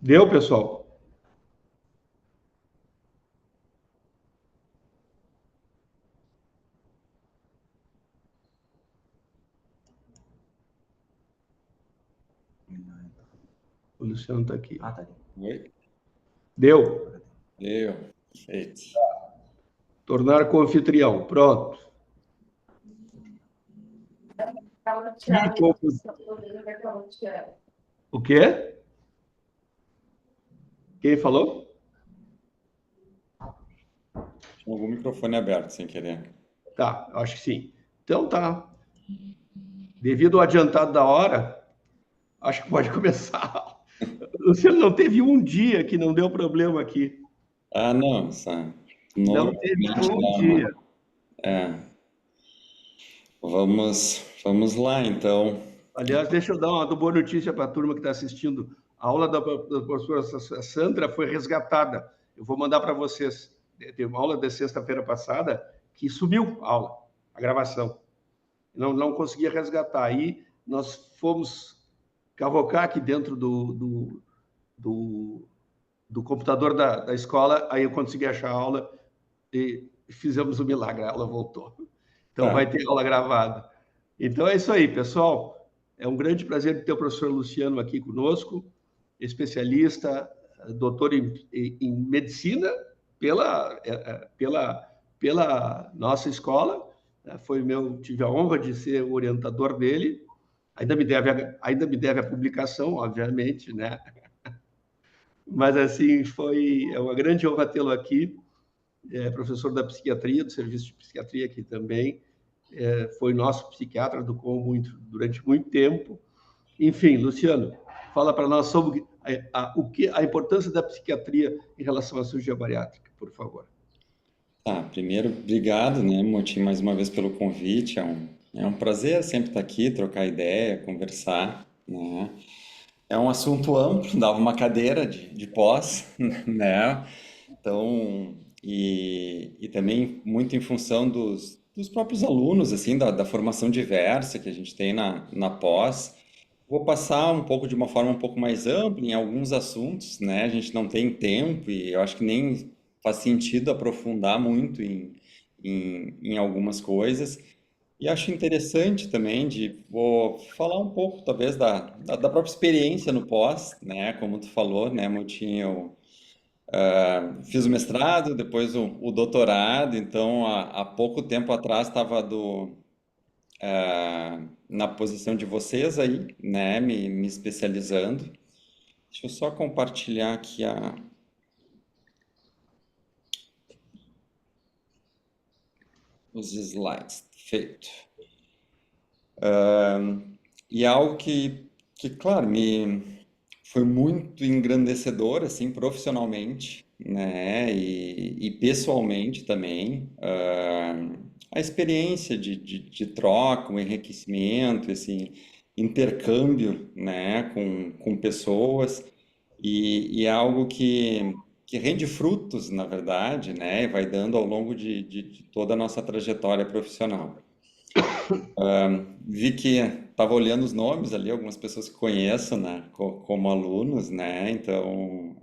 Deu, pessoal? O Luciano está aqui. Ah, tá ali. Oi? Deu. Eu. Perfeito. Tornar confitrião. Pronto. O quê? Quem falou? Tinha algum microfone aberto sem querer. Tá, acho que sim. Então tá. Devido ao adiantado da hora, acho que pode começar. O Luciano não teve um dia que não deu problema aqui. Ah, não, sabe? Não teve Normalmente um dá dia. uma. É, vamos lá, então. Aliás, deixa eu dar uma boa notícia para a turma que está assistindo. A aula da professora Sandra foi resgatada. Eu vou mandar para vocês. Teve uma aula de sexta-feira passada que sumiu a aula, a gravação. Não conseguia resgatar. Aí nós fomos cavocar aqui dentro do, do computador da escola, aí eu consegui achar a aula e fizemos o milagre, a aula voltou. Então Tá. vai ter aula gravada. Então é isso aí, pessoal. É um grande prazer ter o professor Luciano aqui conosco, especialista, doutor em medicina pela nossa escola. Tive a honra de ser o orientador dele. Ainda me deve a publicação, obviamente, né? Mas assim é uma grande honra tê-lo aqui. É professor da psiquiatria, do serviço de psiquiatria aqui também. Foi nosso psiquiatra do Com durante muito tempo. Enfim, Luciano, fala para nós sobre a importância da psiquiatria em relação à cirurgia bariátrica, por favor. Tá, primeiro, obrigado, né, Motim, mais uma vez pelo convite. É um prazer sempre estar aqui, trocar ideia, conversar, né? É um assunto amplo, dava uma cadeira de pós, né? Então, e também muito em função dos próprios alunos, assim, da formação diversa que a gente tem na pós. Vou passar um pouco de uma forma um pouco mais ampla em alguns assuntos, né? A gente não tem tempo e eu acho que nem faz sentido aprofundar muito em algumas coisas. E acho interessante também vou falar um pouco, talvez, da própria experiência no pós, né? Como tu falou, né, Moutinho? Fiz o mestrado, depois o doutorado, então há pouco tempo atrás estava na posição de vocês aí, né, me especializando. Deixa eu só compartilhar aqui os slides. Feito. E algo que claro, foi muito engrandecedor, assim, profissionalmente, né, e pessoalmente também. A experiência de troca, o enriquecimento, esse intercâmbio, né, com pessoas, e é algo que rende frutos, na verdade, né, e vai dando ao longo de toda a nossa trajetória profissional. Vi que estava olhando os nomes ali, algumas pessoas que conheço, né, como alunos, né, então,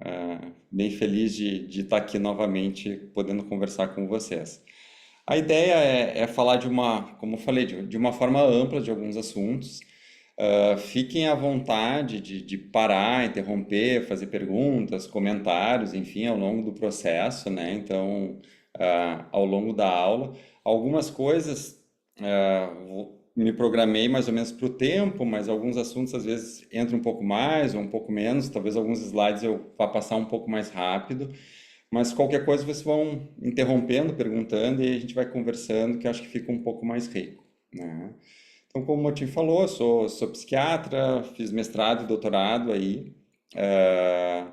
bem feliz de estar aqui novamente podendo conversar com vocês. A ideia é falar como eu falei, de uma forma ampla de alguns assuntos. Fiquem à vontade de parar, interromper, fazer perguntas, comentários, enfim, ao longo do processo, né? Então, ao longo da aula. Algumas coisas, me programei mais ou menos para o tempo, mas alguns assuntos às vezes entram um pouco mais ou um pouco menos. Talvez alguns slides eu vá passar um pouco mais rápido. Mas qualquer coisa vocês vão interrompendo, perguntando e a gente vai conversando, que eu acho que fica um pouco mais rico, né? Então, como o Motim falou, sou psiquiatra, fiz mestrado e doutorado aí. Eh,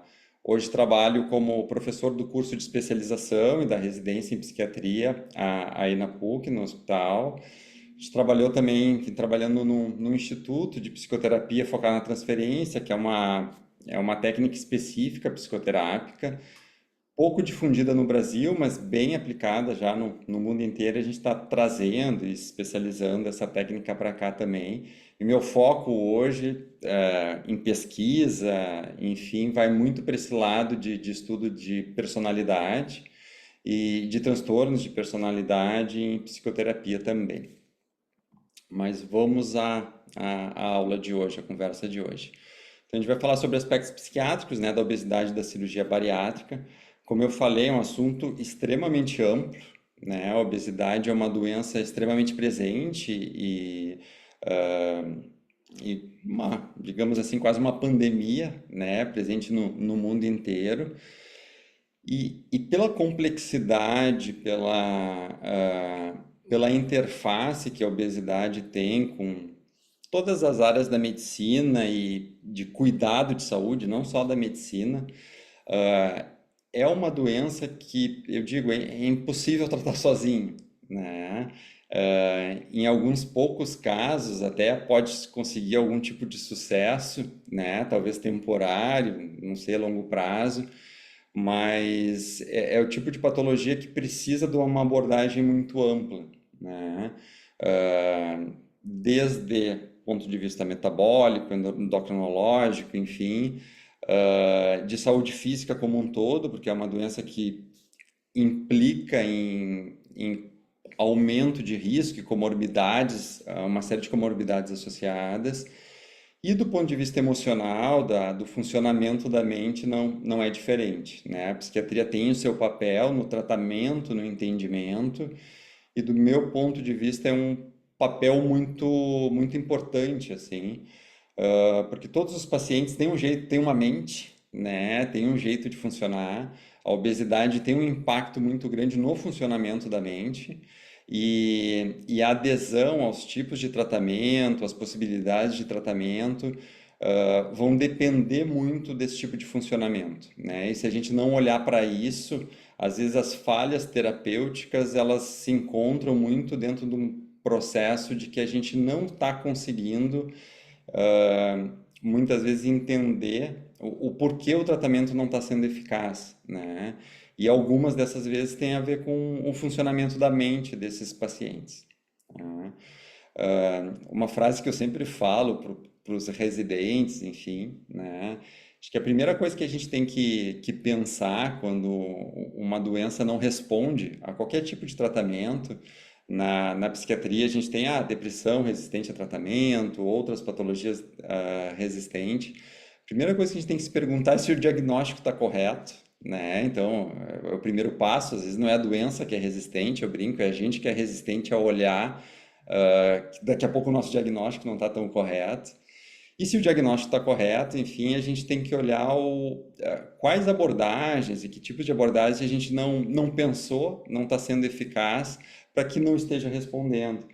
Hoje trabalho como professor do curso de especialização e da residência em psiquiatria aí na PUC, no hospital. A gente trabalhou também, enfim, trabalhando num instituto de psicoterapia focado na transferência, que é uma técnica específica psicoterápica pouco difundida no Brasil, mas bem aplicada já no mundo inteiro. A gente está trazendo e especializando essa técnica para cá também. E meu foco hoje em pesquisa, enfim, vai muito para esse lado de estudo de personalidade e de transtornos de personalidade em psicoterapia também. Mas vamos à aula de hoje, à conversa de hoje. Então, a gente vai falar sobre aspectos psiquiátricos, né, da obesidade e da cirurgia bariátrica. Como eu falei, é um assunto extremamente amplo, né? A obesidade é uma doença extremamente presente e digamos assim, quase uma pandemia, né, presente no mundo inteiro. E pela complexidade, pela interface que a obesidade tem com todas as áreas da medicina e de cuidado de saúde, não só da medicina, ah, é uma doença que, eu digo, é impossível tratar sozinho, né? Em alguns poucos casos até pode conseguir algum tipo de sucesso, né? Talvez temporário, não sei, a longo prazo, mas é o tipo de patologia que precisa de uma abordagem muito ampla, né? Desde ponto de vista metabólico, endocrinológico, enfim, de saúde física como um todo, porque é uma doença que implica em aumento de risco e comorbidades, uma série de comorbidades associadas. E do ponto de vista emocional, do funcionamento da mente, não é diferente, né? A psiquiatria tem o seu papel no tratamento, no entendimento, e do meu ponto de vista é um papel muito importante, assim, porque todos os pacientes têm um jeito, têm uma mente, né? Tem um jeito de funcionar. A obesidade tem um impacto muito grande no funcionamento da mente. E a adesão aos tipos de tratamento, as possibilidades de tratamento, vão depender muito desse tipo de funcionamento, né? E se a gente não olhar para isso, às vezes as falhas terapêuticas elas se encontram muito dentro de um processo de que a gente não está conseguindo muitas vezes entender o porquê o tratamento não está sendo eficaz, né? E algumas dessas vezes tem a ver com o funcionamento da mente desses pacientes, né? Uma frase que eu sempre falo para os residentes, enfim, né? Acho que a primeira coisa que a gente tem que pensar quando uma doença não responde a qualquer tipo de tratamento, na psiquiatria a gente tem a depressão resistente a tratamento, outras patologias resistentes. A primeira coisa que a gente tem que se perguntar é se o diagnóstico está correto, né? Então, é o primeiro passo, às vezes não é a doença que é resistente, eu brinco, é a gente que é resistente a olhar que daqui a pouco o nosso diagnóstico não está tão correto. E se o diagnóstico está correto, enfim, a gente tem que olhar quais abordagens e que tipos de abordagens a gente não pensou, não está sendo eficaz, para que não esteja respondendo.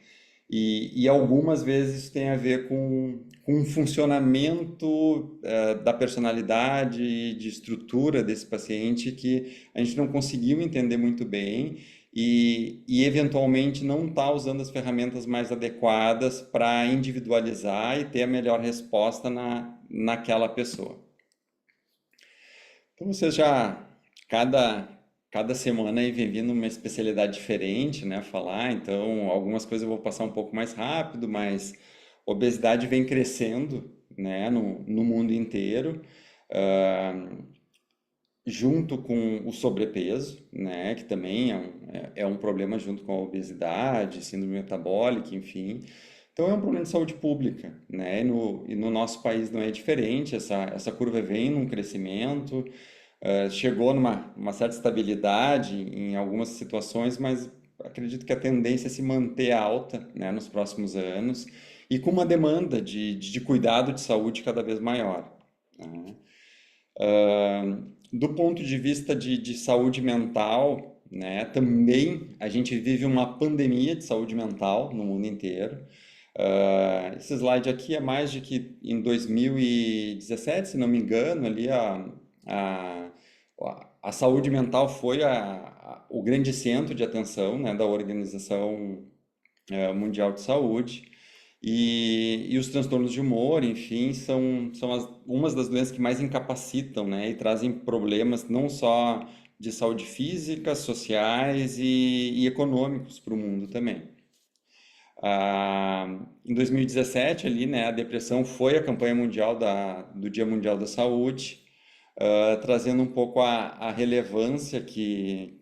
E algumas vezes isso tem a ver com o funcionamento da personalidade, de estrutura desse paciente que a gente não conseguiu entender muito bem e eventualmente não está usando as ferramentas mais adequadas para individualizar e ter a melhor resposta naquela pessoa. Então vocês já, cada semana aí vem vindo uma especialidade diferente, né, falar, então algumas coisas eu vou passar um pouco mais rápido, mas obesidade vem crescendo, né, no mundo inteiro, junto com o sobrepeso, né, que também é um problema junto com a obesidade, síndrome metabólica, enfim. Então é um problema de saúde pública, né, e no nosso país não é diferente, essa curva vem num crescimento, chegou numa certa estabilidade em algumas situações, mas acredito que a tendência é se manter alta, né, nos próximos anos e com uma demanda de cuidado de saúde cada vez maior, né? Do ponto de vista de saúde mental, né, também a gente vive uma pandemia de saúde mental no mundo inteiro. Esse slide aqui é mais de que em 2017, se não me engano, ali a, a saúde mental foi o grande centro de atenção, né, da Organização Mundial de Saúde. E os transtornos de humor, enfim, são umas das doenças que mais incapacitam, né, e trazem problemas não só de saúde física, sociais e econômicos para o mundo também. Em 2017, ali, né, a depressão foi a campanha mundial do Dia Mundial da Saúde, trazendo um pouco a relevância que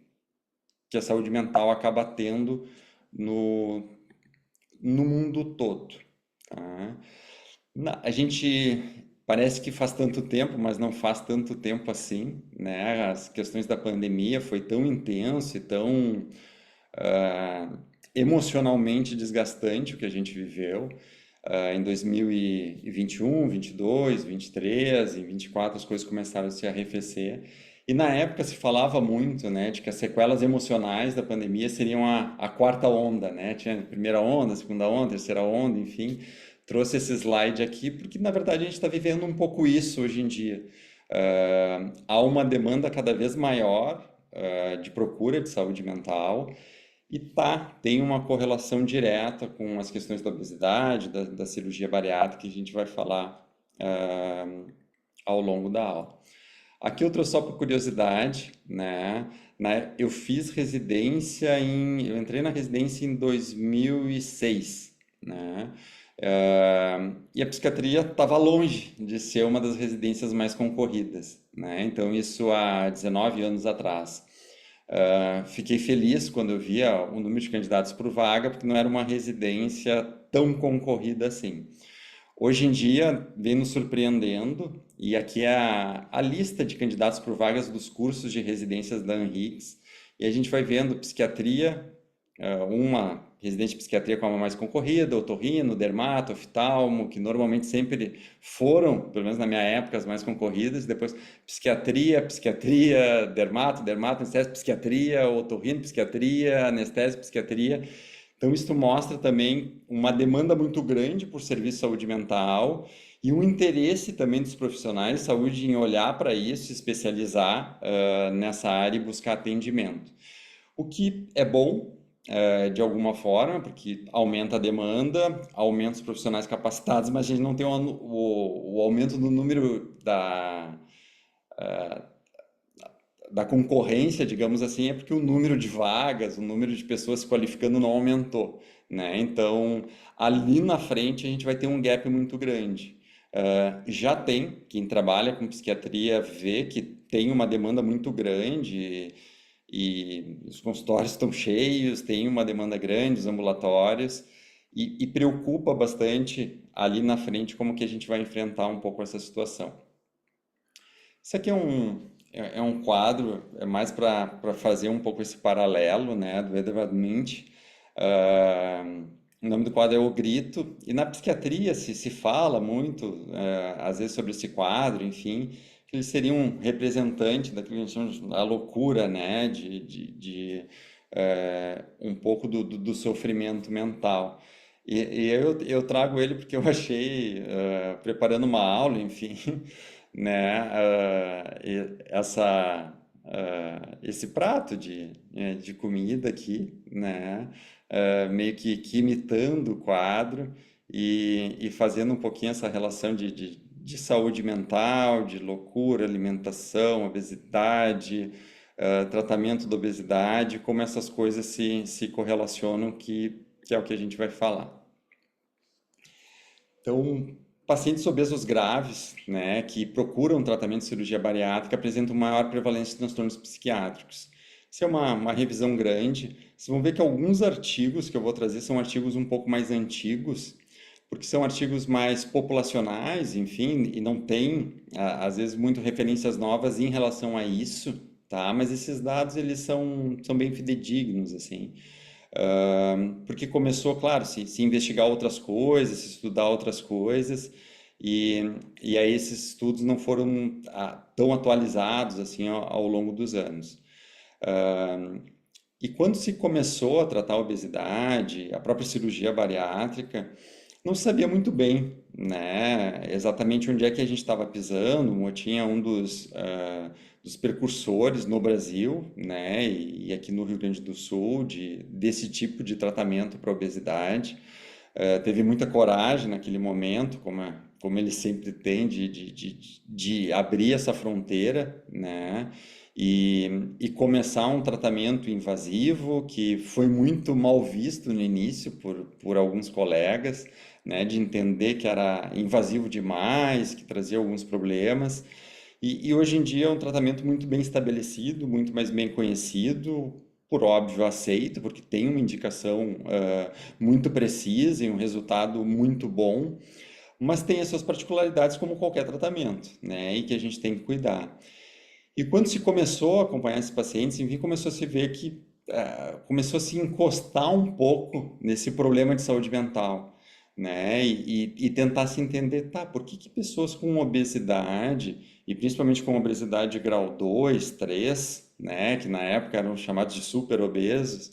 a saúde mental acaba tendo no, no mundo todo. Tá? A gente parece que faz tanto tempo, mas não faz tanto tempo assim, né? As questões da pandemia foi tão intenso e tão ah, emocionalmente desgastante o que a gente viveu. Em 2021, 22, 23, em 24 as coisas começaram a se arrefecer. E na época se falava muito, né, de que as sequelas emocionais da pandemia seriam a quarta onda, né? Tinha a primeira onda, a segunda onda, a terceira onda, enfim. Trouxe esse slide aqui porque, na verdade, a gente está vivendo um pouco isso hoje em dia. Há uma demanda cada vez maior de procura de saúde mental e tem uma correlação direta com as questões da obesidade, da cirurgia bariátrica, que a gente vai falar ao longo da aula. Aqui eu trouxe só por curiosidade, né? Eu fiz residência eu entrei na residência em 2006, né? E a psiquiatria estava longe de ser uma das residências mais concorridas, né? Então isso há 19 anos atrás. Fiquei feliz quando eu via o número de candidatos por vaga, porque não era uma residência tão concorrida assim. Hoje em dia, vem nos surpreendendo, e aqui é a lista de candidatos por vagas dos cursos de residências da ANRICS, e a gente vai vendo psiquiatria, uma residência de psiquiatria como a mais concorrida, otorrino, dermato, oftalmo, que normalmente sempre foram, pelo menos na minha época, as mais concorridas, depois psiquiatria, dermato, anestésio, psiquiatria, otorrino, psiquiatria, anestésio, psiquiatria. Então, isso mostra também uma demanda muito grande por serviço de saúde mental e um interesse também dos profissionais de saúde em olhar para isso, se especializar nessa área e buscar atendimento. O que é bom, de alguma forma, porque aumenta a demanda, aumenta os profissionais capacitados, mas a gente não tem o aumento do número da concorrência, digamos assim, é porque o número de vagas, o número de pessoas se qualificando não aumentou, né? Então, ali na frente a gente vai ter um gap muito grande. Já tem, quem trabalha com psiquiatria vê que tem uma demanda muito grande e os consultórios estão cheios, tem uma demanda grande, os ambulatórios, e preocupa bastante ali na frente como que a gente vai enfrentar um pouco essa situação. Isso aqui é um quadro, é mais para fazer um pouco esse paralelo, né, do Edvard Munch. O nome do quadro é O Grito, e na psiquiatria se fala muito, às vezes, sobre esse quadro, enfim, que ele seria um representante daquilo que a gente chama de a loucura, né, um pouco do sofrimento mental. E eu trago ele porque eu achei, preparando uma aula, enfim, né, esse prato de comida aqui, né, meio que imitando o quadro e fazendo um pouquinho essa relação de saúde mental, de loucura, alimentação, obesidade, tratamento da obesidade, como essas coisas se correlacionam, que é o que a gente vai falar. Então, pacientes obesos graves, né, que procuram tratamento de cirurgia bariátrica apresentam maior prevalência de transtornos psiquiátricos. Isso é uma revisão grande. Vocês vão ver que alguns artigos que eu vou trazer são artigos um pouco mais antigos, porque são artigos mais populacionais, enfim, e não tem, às vezes, muito referências novas em relação a isso, tá? Mas esses dados, eles são bem fidedignos, assim. Porque começou, claro, se investigar outras coisas, se estudar outras coisas, e aí esses estudos não foram tão atualizados assim ao longo dos anos. E quando se começou a tratar a obesidade, a própria cirurgia bariátrica, não sabia muito bem, né, exatamente onde é que a gente estava pisando. O Motim é um dos precursores no Brasil, né, e aqui no Rio Grande do Sul, desse tipo de tratamento para obesidade. Teve muita coragem naquele momento, como como ele sempre tem, de abrir essa fronteira, né? E começar um tratamento invasivo que foi muito mal visto no início por alguns colegas, né? De entender que era invasivo demais, que trazia alguns problemas. E hoje em dia é um tratamento muito bem estabelecido, muito mais bem conhecido, por óbvio aceito, porque tem uma indicação muito precisa e um resultado muito bom, mas tem as suas particularidades como qualquer tratamento, né? E que a gente tem que cuidar. E quando se começou a acompanhar esses pacientes, enfim, começou a se ver que começou a se encostar um pouco nesse problema de saúde mental, né? E tentar se entender, tá, por que que pessoas com obesidade, e principalmente com obesidade de grau 2, 3, né, que na época eram chamados de super obesos,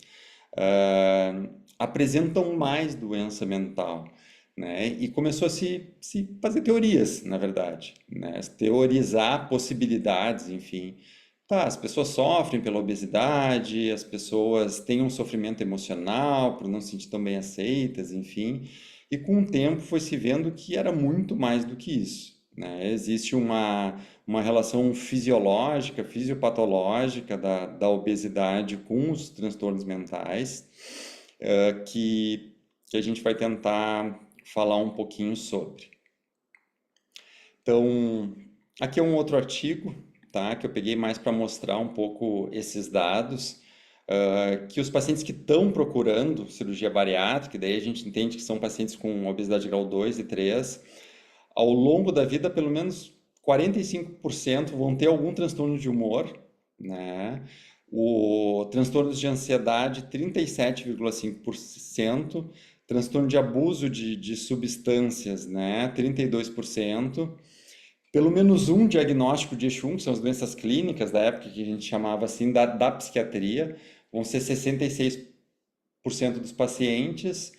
apresentam mais doença mental, né? E começou a se fazer teorias, na verdade, né? Teorizar possibilidades, enfim. Tá, as pessoas sofrem pela obesidade, as pessoas têm um sofrimento emocional por não se sentir tão bem aceitas, enfim. E com o tempo foi se vendo que era muito mais do que isso, né? Existe uma relação fisiológica, fisiopatológica da obesidade com os transtornos mentais, que a gente vai tentar falar um pouquinho sobre. Então, aqui é um outro artigo, tá, que eu peguei mais para mostrar um pouco esses dados, que os pacientes que estão procurando cirurgia bariátrica, daí a gente entende que são pacientes com obesidade grau 2 e 3, ao longo da vida, pelo menos 45% vão ter algum transtorno de humor, né? O transtornos de ansiedade, 37,5%, transtorno de abuso de substâncias, né? 32%, pelo menos um diagnóstico de Eixo 1, que são as doenças clínicas da época que a gente chamava assim da psiquiatria, vão ser 66% dos pacientes,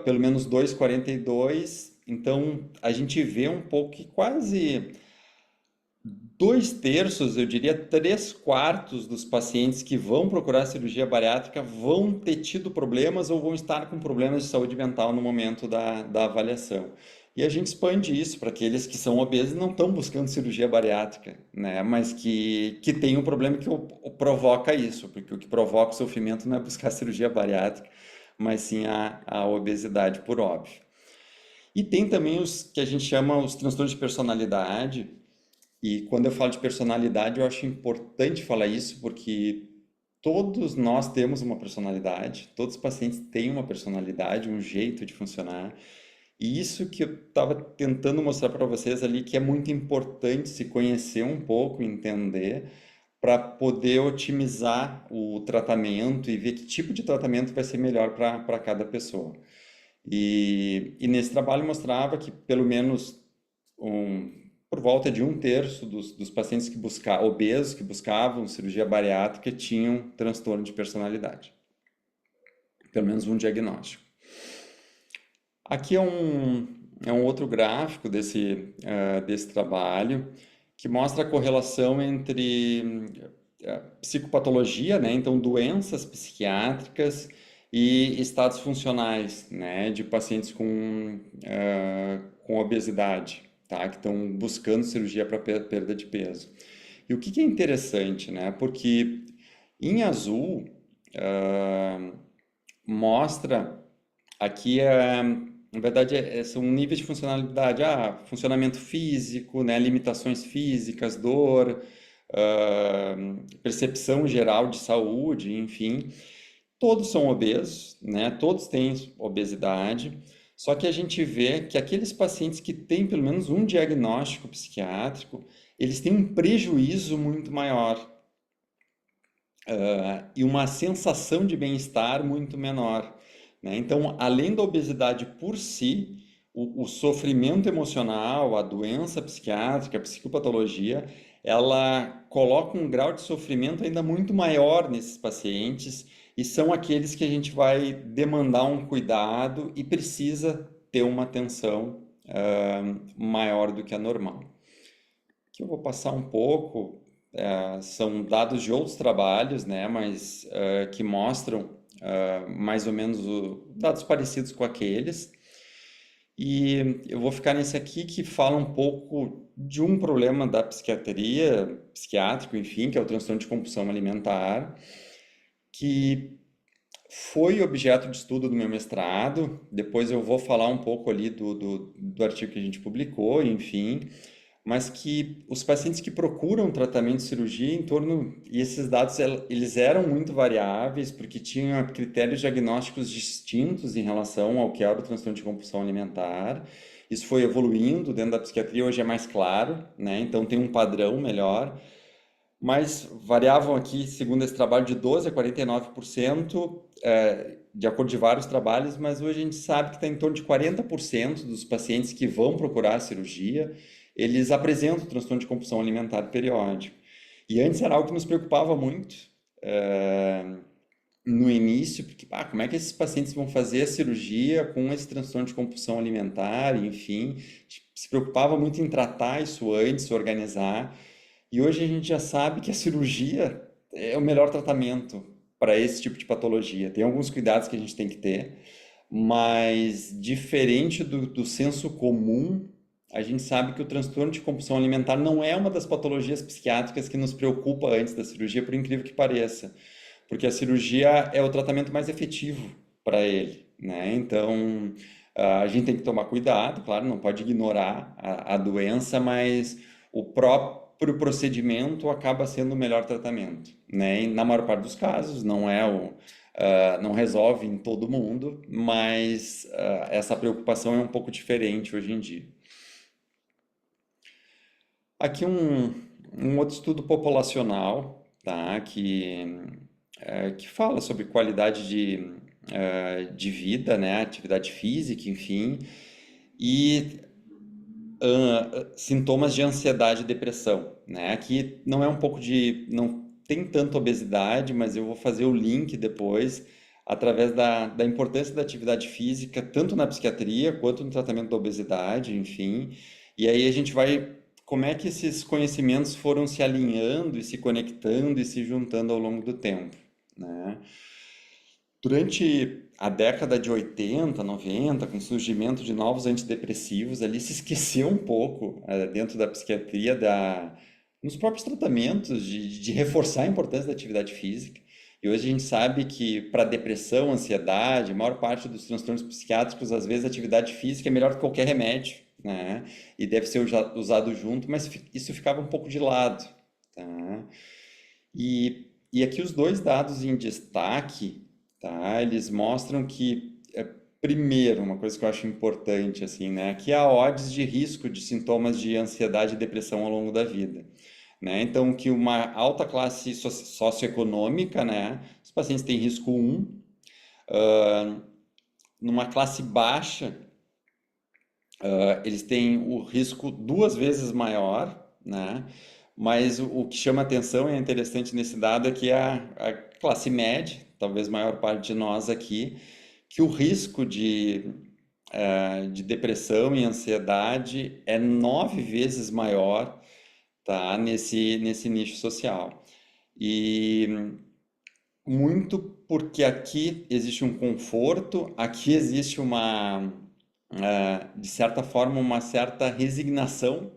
pelo menos 2,42%. Então, a gente vê um pouco que quase 2/3, eu diria 3/4 dos pacientes que vão procurar cirurgia bariátrica vão ter tido problemas ou vão estar com problemas de saúde mental no momento da avaliação. E a gente expande isso para aqueles que são obesos e não estão buscando cirurgia bariátrica, né? Mas que tem um problema que provoca isso, porque o que provoca o sofrimento não é buscar cirurgia bariátrica, mas sim a obesidade, por óbvio. E tem também os que a gente chama os transtornos de personalidade. E quando eu falo de personalidade, eu acho importante falar isso porque todos nós temos uma personalidade, todos os pacientes têm uma personalidade, um jeito de funcionar. E isso que eu estava tentando mostrar para vocês ali, que é muito importante se conhecer um pouco, entender, para poder otimizar o tratamento e ver que tipo de tratamento vai ser melhor para cada pessoa. E nesse trabalho mostrava que pelo menos por volta de 1/3 dos pacientes obesos que buscavam cirurgia bariátrica tinham transtorno de personalidade. Pelo menos um diagnóstico. Aqui é um outro gráfico desse trabalho que mostra a correlação entre psicopatologia, né? Então doenças psiquiátricas e estados funcionais, né? De pacientes com obesidade, tá? Que estão buscando cirurgia para perda de peso. E o que é interessante, né? Porque em azul mostra aqui na verdade são níveis de funcionalidade, funcionamento físico, né? Limitações físicas, dor, percepção geral de saúde, enfim. Todos são obesos, né? Todos têm obesidade. Só que a gente vê que aqueles pacientes que têm pelo menos um diagnóstico psiquiátrico, eles têm um prejuízo muito maior, e uma sensação de bem-estar muito menor, né? Então, além da obesidade por si, o sofrimento emocional, a doença psiquiátrica, a psicopatologia, ela coloca um grau de sofrimento ainda muito maior nesses pacientes e são aqueles que a gente vai demandar um cuidado e precisa ter uma atenção maior do que a normal. Aqui eu vou passar um pouco, são dados de outros trabalhos, né, mas que mostram mais ou menos dados parecidos com aqueles. E eu vou ficar nesse aqui que fala um pouco de um problema da psiquiatria, psiquiátrico, enfim, que é o transtorno de compulsão alimentar, que foi objeto de estudo do meu mestrado. Depois eu vou falar um pouco ali do artigo que a gente publicou, enfim, mas que os pacientes que procuram tratamento de cirurgia em torno, e esses dados eles eram muito variáveis, porque tinham critérios diagnósticos distintos em relação ao que era o transtorno de compulsão alimentar. Isso foi evoluindo dentro da psiquiatria, hoje é mais claro, né? Então tem um padrão melhor, mas variavam aqui, segundo esse trabalho, de 12 a 49%, de acordo de vários trabalhos, mas hoje a gente sabe que está em torno de 40% dos pacientes que vão procurar a cirurgia, eles apresentam transtorno de compulsão alimentar periódico. E antes era algo que nos preocupava muito, no início, porque como é que esses pacientes vão fazer a cirurgia com esse transtorno de compulsão alimentar, enfim, se preocupava muito em tratar isso antes, organizar. E hoje a gente já sabe que a cirurgia é o melhor tratamento para esse tipo de patologia. Tem alguns cuidados que a gente tem que ter, mas diferente do senso comum, a gente sabe que o transtorno de compulsão alimentar não é uma das patologias psiquiátricas que nos preocupa antes da cirurgia, por incrível que pareça, porque a cirurgia é o tratamento mais efetivo para ele, né? Então, a gente tem que tomar cuidado, claro, não pode ignorar a doença, mas o próprio procedimento acaba sendo o melhor tratamento, né? E na maior parte dos casos, não resolve em todo mundo, mas essa preocupação é um pouco diferente hoje em dia. Aqui um outro estudo populacional, tá? Que fala sobre qualidade de vida, né? Atividade física, enfim, e sintomas de ansiedade e depressão, né? Aqui não é um pouco não tem tanta obesidade, mas eu vou fazer o link depois, através da importância da atividade física, tanto na psiquiatria quanto no tratamento da obesidade, enfim. E aí a gente vai, como é que esses conhecimentos foram se alinhando e se conectando e se juntando ao longo do tempo, né? Durante a década de 80, 90, com o surgimento de novos antidepressivos, ali se esqueceu um pouco, dentro da psiquiatria, nos próprios tratamentos, de reforçar a importância da atividade física. E hoje a gente sabe que para depressão, ansiedade, a maior parte dos transtornos psiquiátricos, às vezes a atividade física é melhor que qualquer remédio, né? E deve ser usado junto, mas isso ficava um pouco de lado, tá? E aqui os dois dados em destaque, tá? Eles mostram que, primeiro, uma coisa que eu acho importante, assim, né? Aqui é a odds de risco de sintomas de ansiedade e depressão ao longo da vida, né? Então, que uma alta classe socioeconômica, né? Os pacientes têm risco 1, numa classe baixa, eles têm o risco 2 vezes maior, né? Mas o que chama atenção e é interessante nesse dado é que a classe média, talvez a maior parte de nós aqui, que o risco de depressão e ansiedade é 9 vezes maior, tá? Nesse nicho social. E muito porque aqui existe um conforto, aqui existe de certa forma, uma certa resignação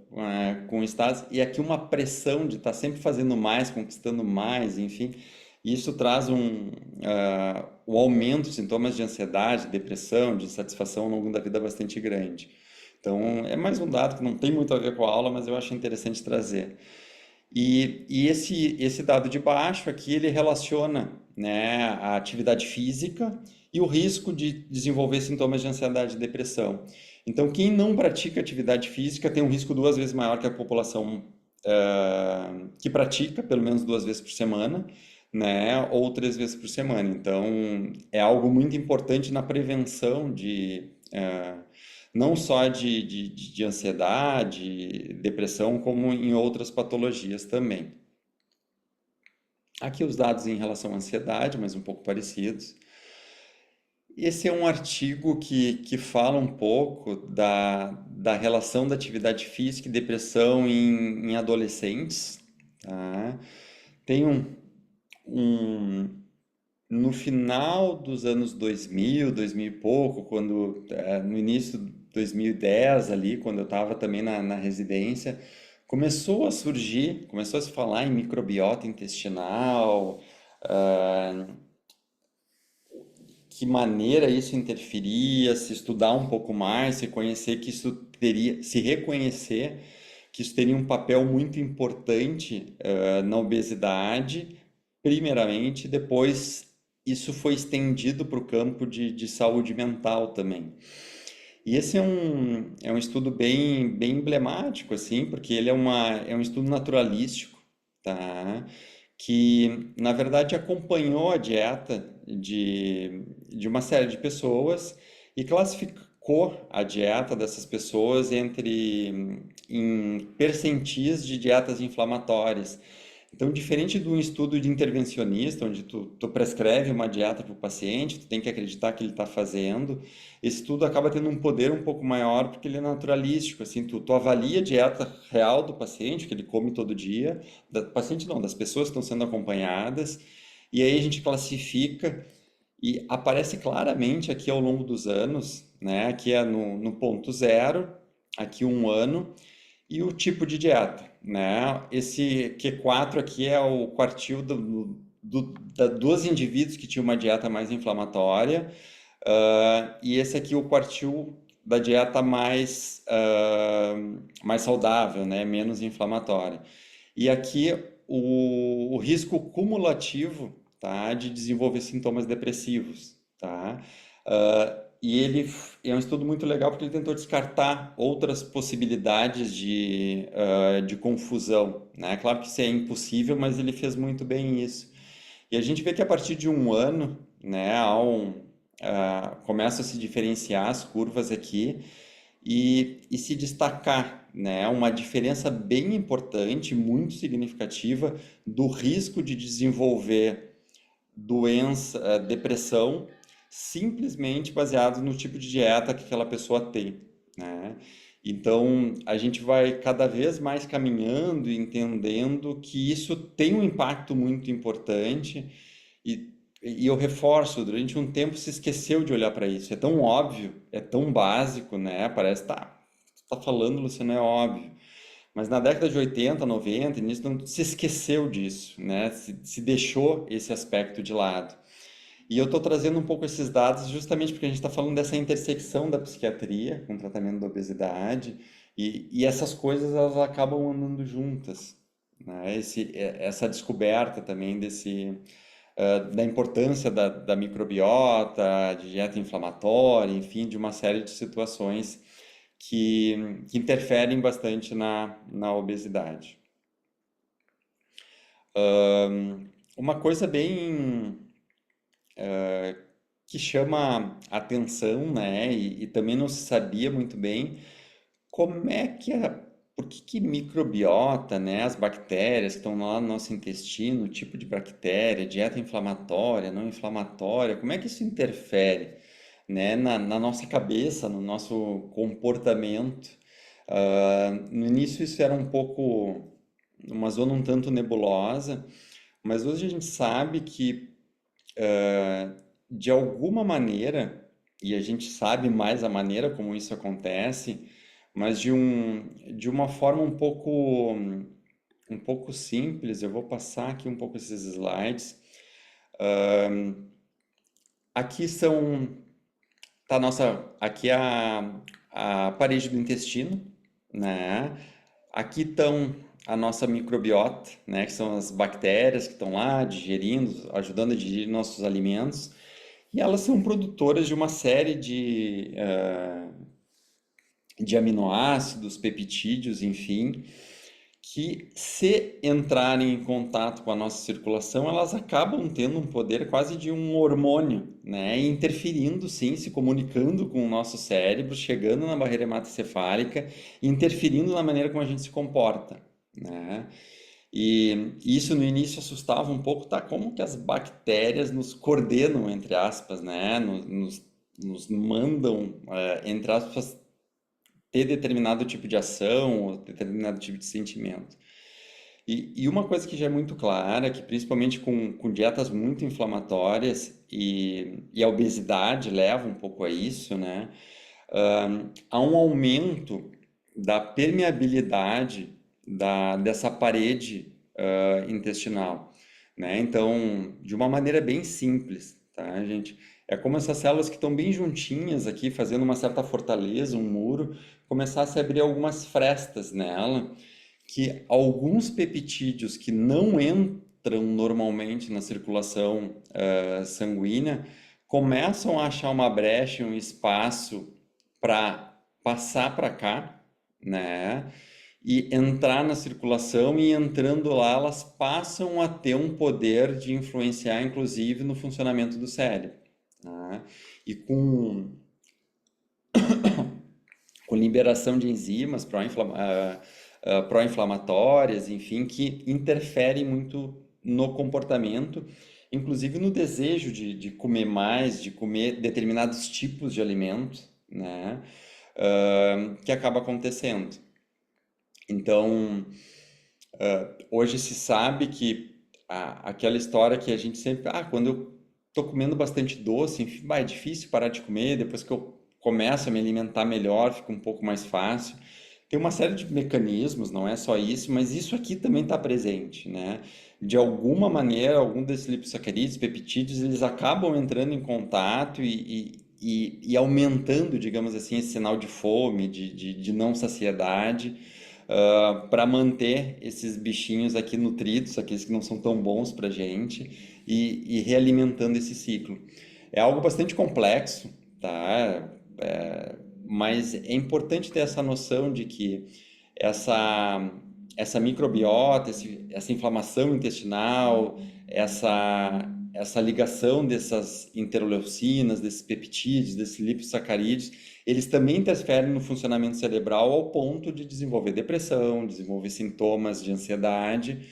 com o status e aqui uma pressão de estar sempre fazendo mais, conquistando mais, enfim. Isso traz o aumento de sintomas de ansiedade, depressão, de insatisfação ao longo da vida bastante grande. Então, é mais um dado que não tem muito a ver com a aula, mas eu acho interessante trazer. E esse dado de baixo aqui, ele relaciona, né, a atividade física e o risco de desenvolver sintomas de ansiedade e depressão. Então, quem não pratica atividade física tem um risco 2 vezes maior que a população que pratica, pelo menos 2 vezes por semana, né, ou 3 vezes por semana. Então, é algo muito importante na prevenção não só de ansiedade, depressão, como em outras patologias também. Aqui os dados em relação à ansiedade, mas um pouco parecidos. Esse é um artigo que fala um pouco da relação da atividade física e depressão em adolescentes, tá? Tem um, no final dos anos 2000, 2000 e pouco, quando no início 2010 ali, quando eu estava também na residência, começou a se falar em microbiota intestinal, ah, que maneira isso interferia, se estudar um pouco mais, se conhecer que isso teria, se reconhecer que isso teria um papel muito importante na obesidade, primeiramente, depois isso foi estendido para o campo de saúde mental também. E esse é um estudo bem emblemático, assim, porque ele é um estudo naturalístico, tá? Que, na verdade, acompanhou a dieta de uma série de pessoas e classificou a dieta dessas pessoas em percentis de dietas inflamatórias. Então, diferente de um estudo de intervencionista, onde tu prescreve uma dieta para o paciente, tu tem que acreditar que ele está fazendo, esse estudo acaba tendo um poder um pouco maior porque ele é naturalístico, assim, tu avalia a dieta real do paciente, que ele come todo dia, do paciente não, das pessoas que estão sendo acompanhadas, e aí a gente classifica e aparece claramente aqui ao longo dos anos, né? Aqui é no ponto zero, aqui 1 ano, e o tipo de dieta, né? Esse Q4 aqui é o quartil dos indivíduos que tinham uma dieta mais inflamatória, e esse aqui é o quartil da dieta mais saudável, né? Menos inflamatória. E aqui o risco cumulativo, tá? De desenvolver sintomas depressivos, tá? E ele é um estudo muito legal porque ele tentou descartar outras possibilidades de confusão, né? Claro que isso é impossível, mas ele fez muito bem isso. E a gente vê que a partir de 1 ano, né, começa a se diferenciar as curvas aqui e se destacar, né, uma diferença bem importante, muito significativa do risco de desenvolver doença, depressão, simplesmente baseado no tipo de dieta que aquela pessoa tem, né? Então, a gente vai cada vez mais caminhando e entendendo que isso tem um impacto muito importante e eu reforço, durante um tempo se esqueceu de olhar para isso. É tão óbvio, é tão básico, né? Parece, tá falando, Luciano, é óbvio. Mas na década de 80, 90, início, se esqueceu disso, né? Se deixou esse aspecto de lado. E eu estou trazendo um pouco esses dados justamente porque a gente está falando dessa intersecção da psiquiatria com o tratamento da obesidade e essas coisas elas acabam andando juntas, né? Essa descoberta também da importância da microbiota, de dieta inflamatória, enfim, de uma série de situações que interferem bastante na obesidade. Uma coisa bem que chama atenção, né? E também não se sabia muito bem como é que por que microbiota, né? As bactérias que estão lá no nosso intestino, o tipo de bactéria, dieta inflamatória, não inflamatória, como é que isso interfere, né? Na nossa cabeça, no nosso comportamento. No início isso era um pouco uma zona um tanto nebulosa, mas hoje a gente sabe que de alguma maneira, e a gente sabe mais a maneira como isso acontece, mas de uma forma um pouco simples, eu vou passar aqui um pouco esses slides. Aqui aqui é a parede do intestino, né? Aqui estão a nossa microbiota, né? Que são as bactérias que estão lá digerindo, ajudando a digerir nossos alimentos. E elas são produtoras de uma série de aminoácidos, peptídeos, enfim, que se entrarem em contato com a nossa circulação, elas acabam tendo um poder quase de um hormônio, né? E interferindo, sim, se comunicando com o nosso cérebro, chegando na barreira hematocefálica, e interferindo na maneira como a gente se comporta, né? E isso no início assustava um pouco, tá? Como que as bactérias nos coordenam, entre aspas, né? Nos mandam, entre aspas, ter determinado tipo de ação ou determinado tipo de sentimento. E uma coisa que já é muito clara, que principalmente com dietas muito inflamatórias e a obesidade leva um pouco a isso, né? há um aumento da permeabilidade dessa parede intestinal, né? Então, de uma maneira bem simples, tá, gente? É como essas células que estão bem juntinhas aqui, fazendo uma certa fortaleza, um muro, começasse a abrir algumas frestas nela, que alguns peptídeos que não entram normalmente na circulação sanguínea começam a achar uma brecha, um espaço para passar para cá, né? E entrar na circulação, e entrando lá, elas passam a ter um poder de influenciar, inclusive, no funcionamento do cérebro, tá? E com liberação de enzimas pró-inflamatórias, enfim, que interferem muito no comportamento, inclusive no desejo de comer mais, de comer determinados tipos de alimentos, né? Que acaba acontecendo. Então, hoje se sabe que aquela história que a gente sempre, quando eu tô comendo bastante doce, enfim, é difícil parar de comer, depois que eu começo a me alimentar melhor, fica um pouco mais fácil. Tem uma série de mecanismos, não é só isso, mas isso aqui também está presente, né? De alguma maneira, algum desses lipossacarídeos, peptídeos, eles acabam entrando em contato e aumentando, digamos assim, esse sinal de fome, de não saciedade, para manter esses bichinhos aqui nutridos, aqueles que não são tão bons para a gente, e realimentando esse ciclo. É algo bastante complexo, tá? Mas é importante ter essa noção de que essa microbiota, essa inflamação intestinal, essa ligação dessas interleucinas, desses peptídeos, desses lipossacarídeos, eles também interferem no funcionamento cerebral ao ponto de desenvolver depressão, desenvolver sintomas de ansiedade,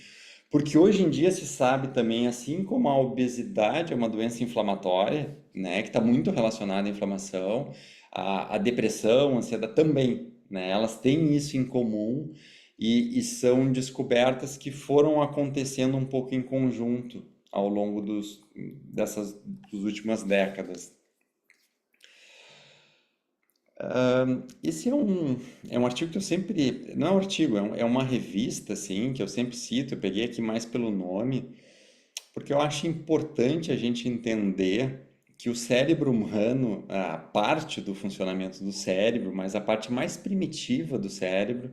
porque hoje em dia se sabe também, assim como a obesidade é uma doença inflamatória, né, que está muito relacionada à inflamação, a depressão, a ansiedade também, né, elas têm isso em comum, e são descobertas que foram acontecendo um pouco em conjunto ao longo das últimas décadas. Esse é um artigo que eu sempre. Não é um artigo, é uma revista, assim, que eu sempre cito. Eu peguei aqui mais pelo nome, porque eu acho importante a gente entender que o cérebro humano, a parte do funcionamento do cérebro, mas a parte mais primitiva do cérebro,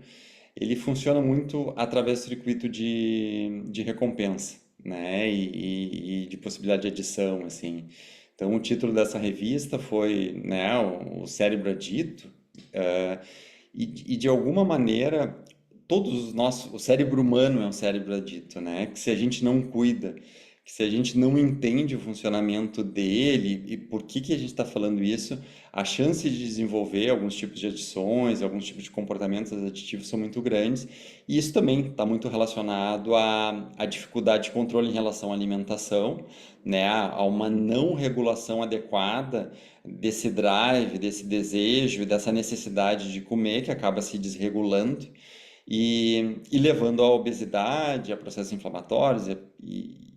ele funciona muito através do circuito de recompensa, né? E de possibilidade de adição, assim. Então, o título dessa revista foi, né, o Cérebro Adito, eh, e de alguma maneira, o cérebro humano é um cérebro adito, né? Que se a gente não cuida, que se a gente não entende o funcionamento dele e por que a gente está falando isso, a chance de desenvolver alguns tipos de adições, alguns tipos de comportamentos aditivos são muito grandes. E isso também está muito relacionado à dificuldade de controle em relação à alimentação, né? A uma não regulação adequada desse drive, desse desejo, dessa necessidade de comer que acaba se desregulando e levando à obesidade, a processos inflamatórios e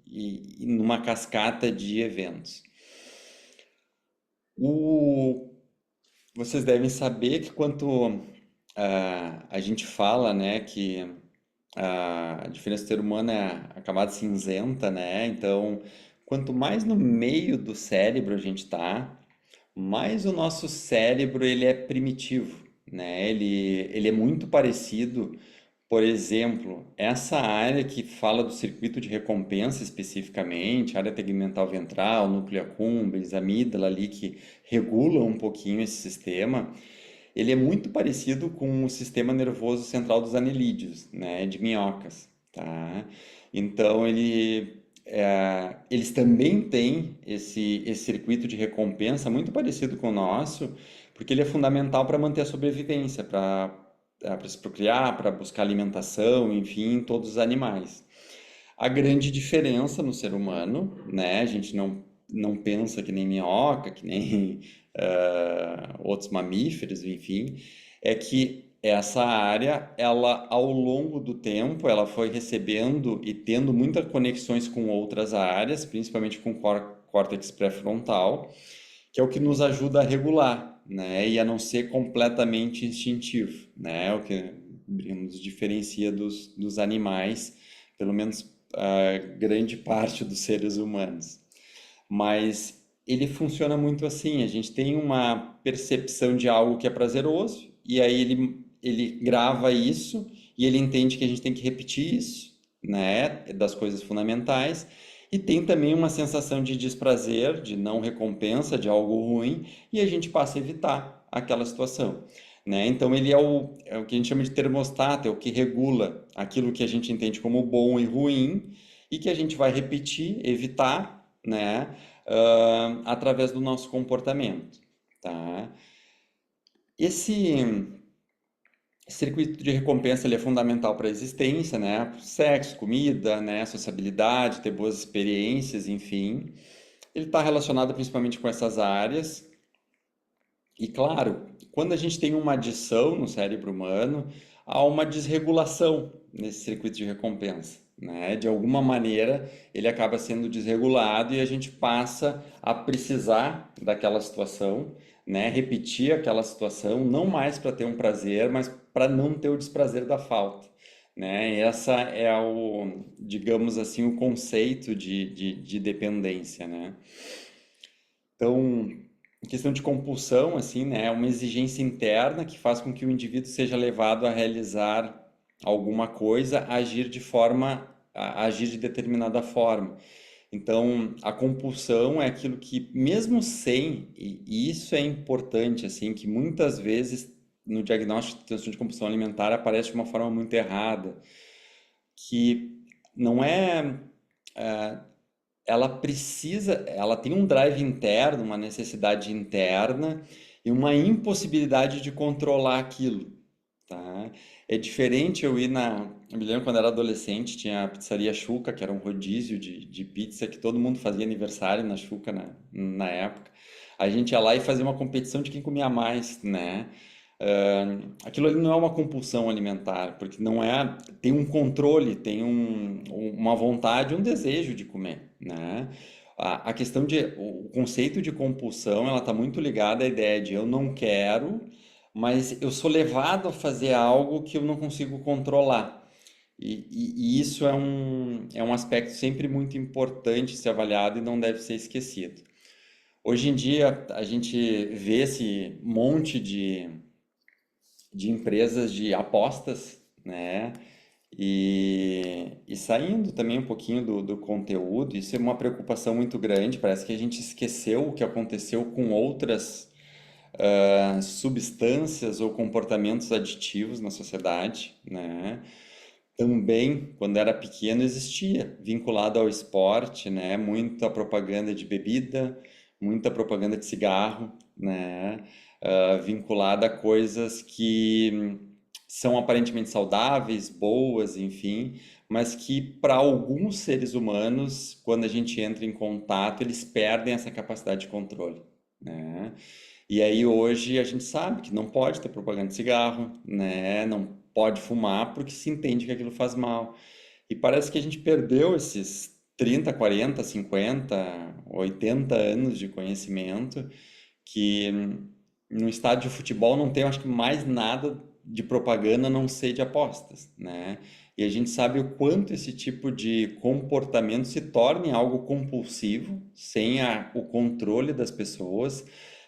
numa cascata de eventos. Vocês devem saber que quanto a gente fala, né, que a diferença do ser humano é a camada cinzenta, né? Então, quanto mais no meio do cérebro a gente tá, mais o nosso cérebro ele é primitivo, né? Ele é muito parecido, por exemplo, essa área que fala do circuito de recompensa especificamente, área tegmental ventral, núcleo accumbens, amígdala ali que regula um pouquinho esse sistema, ele é muito parecido com o sistema nervoso central dos anelídeos, né, de minhocas, tá? Então eles também têm esse circuito de recompensa muito parecido com o nosso, porque ele é fundamental para manter a sobrevivência, para se procriar, para buscar alimentação, enfim, todos os animais. A grande diferença no ser humano, né? A gente não pensa que nem minhoca, que nem outros mamíferos, enfim, é que essa área, ela ao longo do tempo, ela foi recebendo e tendo muitas conexões com outras áreas, principalmente com o córtex pré-frontal, que é o que nos ajuda a regular, né? E a não ser completamente instintivo, né? O que nos diferencia dos animais, pelo menos a grande parte dos seres humanos. Mas ele funciona muito assim, a gente tem uma percepção de algo que é prazeroso, e aí ele grava isso, e ele entende que a gente tem que repetir isso, né, das coisas fundamentais, e tem também uma sensação de desprazer, de não recompensa, de algo ruim, e a gente passa a evitar aquela situação. Né? Então ele é o que a gente chama de termostato, é o que regula aquilo que a gente entende como bom e ruim, e que a gente vai repetir, evitar, né? Através do nosso comportamento, tá? Esse circuito de recompensa ele é fundamental para a existência, né? Sexo, comida, né? Sociabilidade, ter boas experiências, enfim. Ele está relacionado principalmente com essas áreas. E claro, quando a gente tem uma adição no cérebro humano, há uma desregulação nesse circuito de recompensa, né? De alguma maneira, ele acaba sendo desregulado e a gente passa a precisar daquela situação, né? Repetir aquela situação, não mais para ter um prazer, mas para não ter o desprazer da falta, né? Essa é digamos assim, o conceito de dependência, né? Então, em questão de compulsão, assim, né, é uma exigência interna que faz com que o indivíduo seja levado a realizar alguma coisa, agir de determinada forma. Então, a compulsão é aquilo que, mesmo sem, e isso é importante, assim, que muitas vezes no diagnóstico de transtorno de compulsão alimentar aparece de uma forma muito errada, que não é ela tem um drive interno, uma necessidade interna e uma impossibilidade de controlar aquilo, tá? É diferente eu me lembro quando era adolescente, tinha a pizzaria Xuca, que era um rodízio de pizza, que todo mundo fazia aniversário na Xuca na época. A gente ia lá e fazia uma competição de quem comia mais, né? Aquilo ali não é uma compulsão alimentar, porque não é, tem um controle, tem uma vontade, um desejo de comer, né? A questão o conceito de compulsão, ela está muito ligada à ideia de eu não quero, mas eu sou levado a fazer algo que eu não consigo controlar. E isso é um aspecto sempre muito importante ser avaliado e não deve ser esquecido. Hoje em dia, a gente vê esse monte de empresas de apostas, né? E saindo também um pouquinho do conteúdo, isso é uma preocupação muito grande. Parece que a gente esqueceu o que aconteceu com outras substâncias ou comportamentos aditivos na sociedade, né? Também, quando era pequeno, existia, vinculado ao esporte, né? Muita propaganda de bebida, muita propaganda de cigarro, né? Vinculada a coisas que são aparentemente saudáveis, boas, enfim, mas que para alguns seres humanos, quando a gente entra em contato, eles perdem essa capacidade de controle, né? E aí hoje a gente sabe que não pode ter propaganda de cigarro, né? Não pode fumar porque se entende que aquilo faz mal. E parece que a gente perdeu esses 30, 40, 50, 80 anos de conhecimento que no estádio de futebol não tem, eu acho que mais nada de propaganda a não ser de apostas, né? E a gente sabe o quanto esse tipo de comportamento se torna em algo compulsivo, sem o controle das pessoas,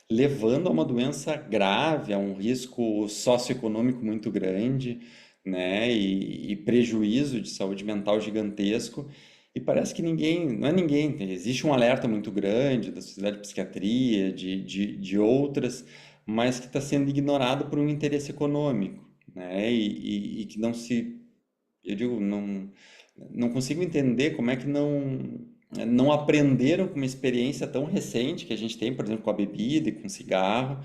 levando a uma doença grave, a um risco socioeconômico muito grande, né? E prejuízo de saúde mental gigantesco. E parece que não é ninguém, existe um alerta muito grande da Sociedade de Psiquiatria, de outras, mas que está sendo ignorado por um interesse econômico, né? E que eu digo, não consigo entender como é que não aprenderam com uma experiência tão recente que a gente tem, por exemplo, com a bebida e com o cigarro,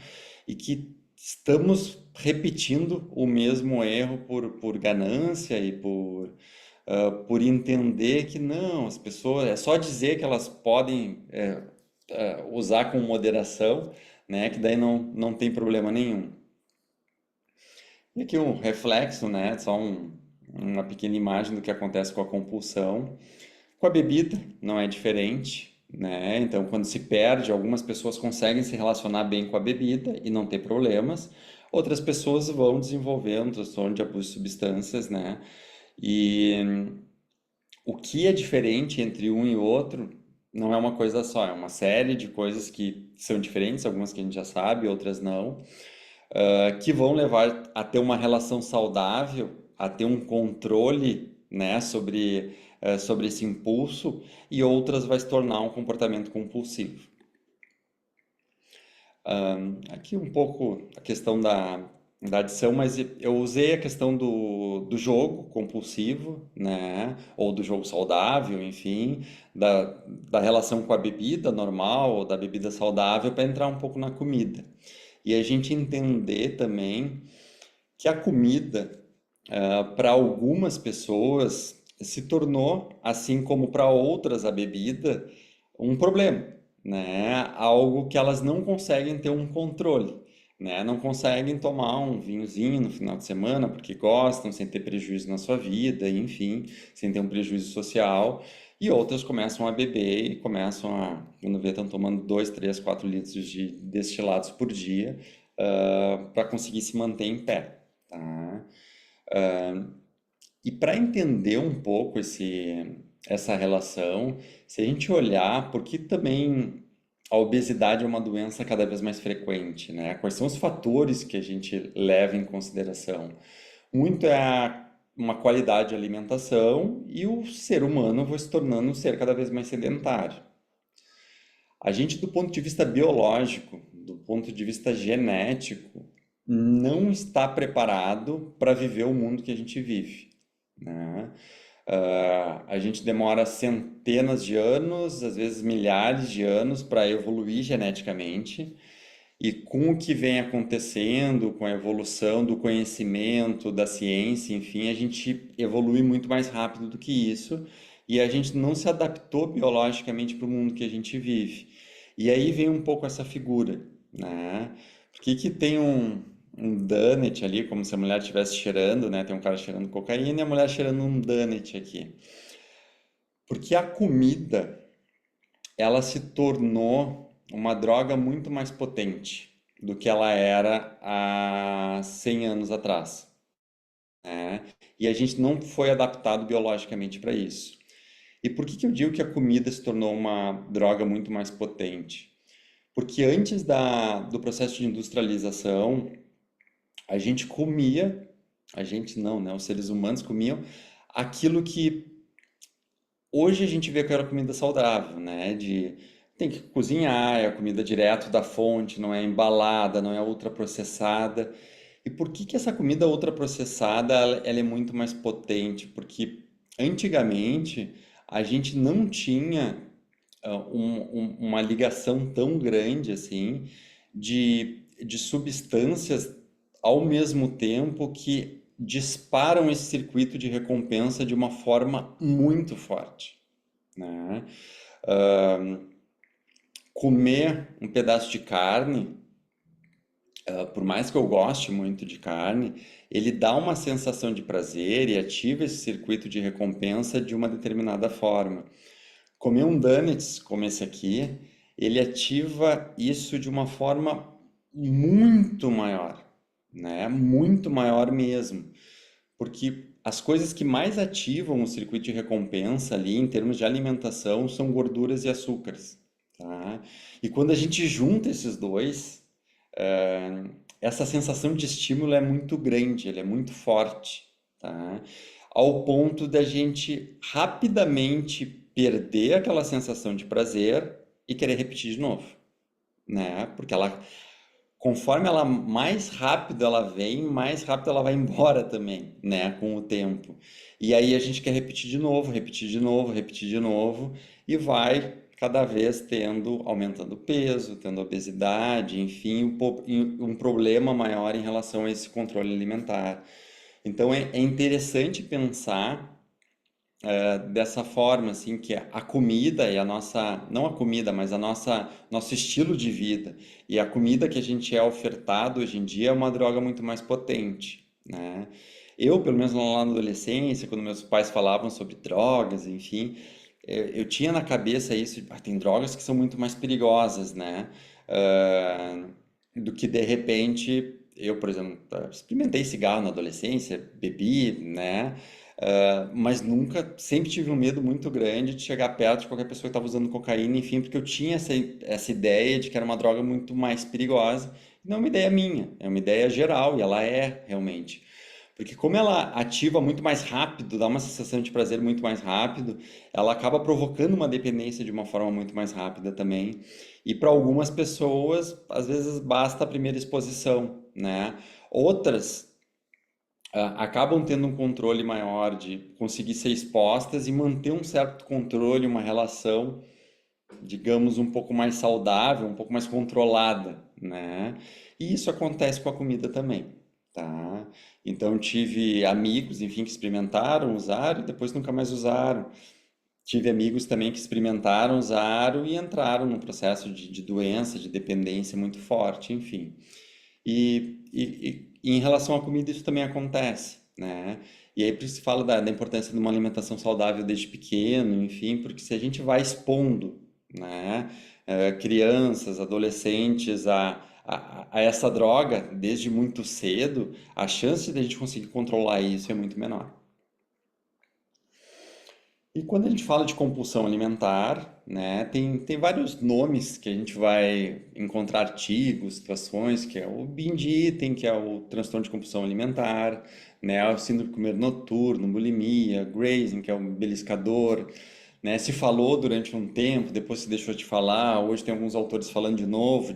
e que estamos repetindo o mesmo erro por ganância e por entender que não, as pessoas, é só dizer que elas podem usar com moderação, né, que daí não tem problema nenhum. E aqui um reflexo, né, uma pequena imagem do que acontece com a compulsão. Com a bebida não é diferente, né? Então, quando se perde, algumas pessoas conseguem se relacionar bem com a bebida e não ter problemas. Outras pessoas vão desenvolver um transtorno de abuso de substâncias, né? E o que é diferente entre um e outro não é uma coisa só, é uma série de coisas que são diferentes, algumas que a gente já sabe, outras não, que vão levar a ter uma relação saudável, a ter um controle, né, sobre esse impulso, e outras vai se tornar um comportamento compulsivo. Aqui um pouco a questão da adição, mas eu usei a questão do jogo compulsivo, né? Ou do jogo saudável, enfim, da relação com a bebida normal ou da bebida saudável para entrar um pouco na comida. E a gente entender também que a comida, para algumas pessoas, se tornou, assim como para outras a bebida, um problema, né? Algo que elas não conseguem ter um controle, né? Não conseguem tomar um vinhozinho no final de semana porque gostam, sem ter prejuízo na sua vida, enfim, sem ter um prejuízo social. E outras começam a beber e começam a, quando vê, estão tomando 2, 3, 4 litros de destilados por dia, para conseguir se manter em pé, tá? E para entender um pouco essa relação, se a gente olhar, porque também a obesidade é uma doença cada vez mais frequente, né? Quais são os fatores que a gente leva em consideração? Muito é uma qualidade de alimentação e o ser humano vai se tornando um ser cada vez mais sedentário. A gente, do ponto de vista biológico, do ponto de vista genético, não está preparado para viver o mundo que a gente vive, né? A gente demora centenas de anos, às vezes milhares de anos para evoluir geneticamente, e com o que vem acontecendo, com a evolução do conhecimento, da ciência, enfim, a gente evolui muito mais rápido do que isso, e a gente não se adaptou biologicamente para o mundo que a gente vive. E aí vem um pouco essa figura, né? Por que que tem um donut ali, como se a mulher estivesse cheirando, né? Tem um cara cheirando cocaína e a mulher cheirando um donut aqui. Porque a comida, ela se tornou uma droga muito mais potente do que ela era há 100 anos atrás, né? E a gente não foi adaptado biologicamente para isso. E por que que eu digo que a comida se tornou uma droga muito mais potente? Porque antes do processo de industrialização, a gente comia, a gente não, né? Os seres humanos comiam aquilo que hoje a gente vê que era comida saudável, né? Tem que cozinhar, é a comida direto da fonte, não é embalada, não é ultraprocessada. E por que que essa comida ultraprocessada ela é muito mais potente? Porque antigamente a gente não tinha uma ligação tão grande assim de substâncias ao mesmo tempo que disparam esse circuito de recompensa de uma forma muito forte, né? Comer um pedaço de carne, por mais que eu goste muito de carne, ele dá uma sensação de prazer e ativa esse circuito de recompensa de uma determinada forma. Comer um donuts, como esse aqui, ele ativa isso de uma forma muito maior, né? Muito maior mesmo. Porque as coisas que mais ativam o circuito de recompensa ali, em termos de alimentação, são gorduras e açúcares, tá? E quando a gente junta esses dois, essa sensação de estímulo é muito grande, ele é muito forte, tá? Ao ponto da gente rapidamente perder aquela sensação de prazer e querer repetir de novo, né? Porque conforme ela mais rápido ela vem, mais rápido ela vai embora também, né? Com o tempo. E aí a gente quer repetir de novo, repetir de novo, repetir de novo, e vai cada vez aumentando o peso, tendo obesidade, enfim, um problema maior em relação a esse controle alimentar. Então é interessante pensar dessa forma, assim, que a comida e a nossa, não a comida, mas nosso estilo de vida e a comida que a gente é ofertado hoje em dia é uma droga muito mais potente, né? Eu, pelo menos lá na adolescência, quando meus pais falavam sobre drogas, enfim, eu tinha na cabeça isso, tem drogas que são muito mais perigosas, né? Ah, do que de repente, eu, por exemplo, experimentei cigarro na adolescência, bebi, né? Mas nunca, sempre tive um medo muito grande de chegar perto de qualquer pessoa que estava usando cocaína, enfim, porque eu tinha essa ideia de que era uma droga muito mais perigosa. Não é uma ideia minha, é uma ideia geral, e ela é realmente. Porque como ela ativa muito mais rápido, dá uma sensação de prazer muito mais rápido, ela acaba provocando uma dependência de uma forma muito mais rápida também. E para algumas pessoas, às vezes basta a primeira exposição, né? Outras acabam tendo um controle maior de conseguir ser expostas e manter um certo controle, uma relação, digamos, um pouco mais saudável, um pouco mais controlada, né? E isso acontece com a comida também, tá? Então tive amigos, enfim, que experimentaram, usaram e depois nunca mais usaram. Tive amigos também que experimentaram, usaram e entraram num processo de doença, de dependência muito forte, enfim. E em relação à comida isso também acontece, né? E aí por isso se fala da importância de uma alimentação saudável desde pequeno, enfim, porque se a gente vai expondo, né, crianças, adolescentes a essa droga desde muito cedo, a chance de a gente conseguir controlar isso é muito menor. E quando a gente fala de compulsão alimentar, né, tem vários nomes que a gente vai encontrar artigos, situações, que é o binge eating, que é o transtorno de compulsão alimentar, né, o síndrome do comer noturno, bulimia, grazing, que é o beliscador, né, se falou durante um tempo, depois se deixou de falar, hoje tem alguns autores falando de novo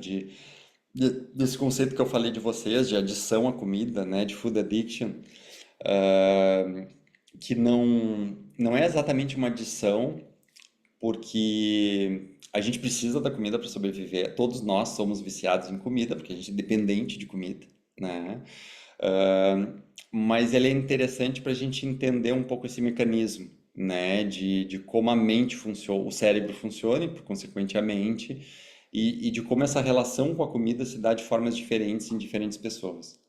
desse conceito que eu falei de vocês, de adição à comida, né, de food addiction, ah, que não é exatamente uma adição, porque a gente precisa da comida para sobreviver. Todos nós somos viciados em comida, porque a gente é dependente de comida, né? Ah, mas ele é interessante para a gente entender um pouco esse mecanismo, né? De como a mente funciona, o cérebro funciona, e por consequente a mente, e de como essa relação com a comida se dá de formas diferentes em diferentes pessoas.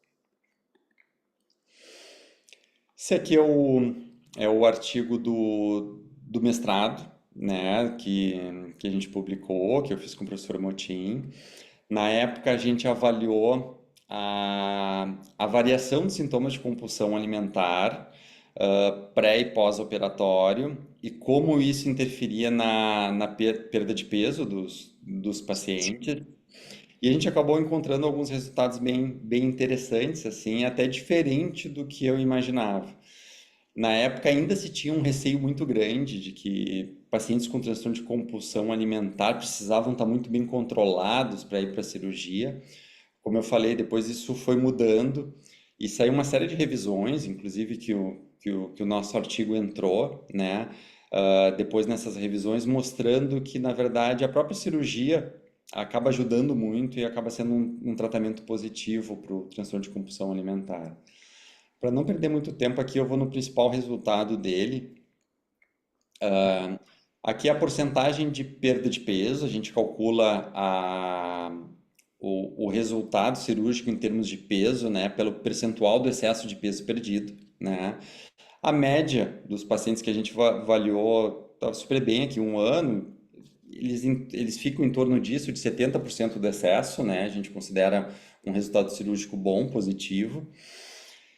Esse aqui é o artigo do mestrado, né, que a gente publicou, que eu fiz com o professor Motim. Na época, a gente avaliou a variação de sintomas de compulsão alimentar, pré e pós-operatório, e como isso interferia na perda de peso dos pacientes. E a gente acabou encontrando alguns resultados bem interessantes, assim, até diferente do que eu imaginava. Na época ainda se tinha um receio muito grande de que pacientes com transtorno de compulsão alimentar precisavam estar muito bem controlados para ir para a cirurgia. Como eu falei, depois isso foi mudando e saiu uma série de revisões, inclusive que o nosso artigo entrou, né? Depois nessas revisões, mostrando que, na verdade, a própria cirurgia acaba ajudando muito e acaba sendo um tratamento positivo para o transtorno de compulsão alimentar. Para não perder muito tempo aqui, eu vou no principal resultado dele. Aqui é a porcentagem de perda de peso, a gente calcula o resultado cirúrgico em termos de peso, né, pelo percentual do excesso de peso perdido, né. A média dos pacientes que a gente avaliou estava super bem aqui, um ano, eles ficam em torno disso, de 70% do excesso, né, a gente considera um resultado cirúrgico bom, positivo.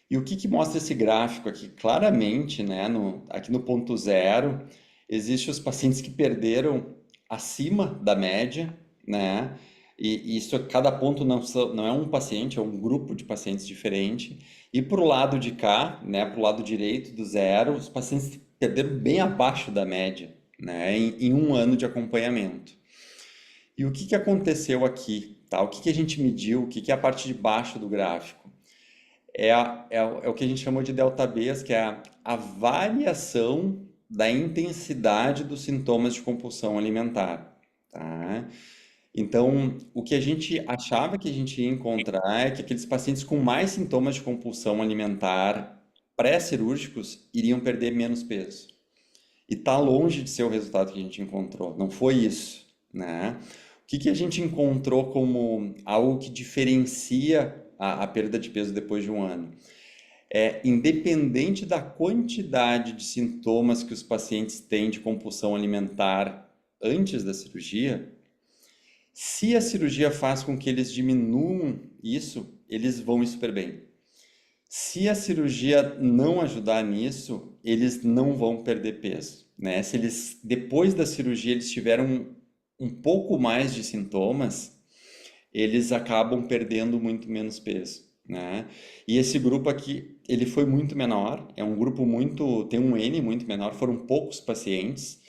E o que mostra esse gráfico aqui? Claramente, né, aqui no ponto zero, existem os pacientes que perderam acima da média, né? E isso, cada ponto não é um paciente, é um grupo de pacientes diferente. E para o lado de cá, né, para o lado direito do zero, os pacientes perderam bem abaixo da média, né, em um ano de acompanhamento. E o que aconteceu aqui, tá? O que a gente mediu? O que é a parte de baixo do gráfico? É o que a gente chamou de delta Bs, que é a variação da intensidade dos sintomas de compulsão alimentar, tá? Então, o que a gente achava que a gente ia encontrar é que aqueles pacientes com mais sintomas de compulsão alimentar pré-cirúrgicos iriam perder menos peso. E está longe de ser o resultado que a gente encontrou. Não foi isso, né? O que a gente encontrou como algo que diferencia a perda de peso depois de um ano? independente da quantidade de sintomas que os pacientes têm de compulsão alimentar antes da cirurgia, se a cirurgia faz com que eles diminuam isso, eles vão ir super bem. Se a cirurgia não ajudar nisso, eles não vão perder peso, né? Se eles, depois da cirurgia, eles tiveram um pouco mais de sintomas, eles acabam perdendo muito menos peso, né? E esse grupo aqui, ele foi muito menor, é um grupo muito, tem um N muito menor, foram poucos pacientes,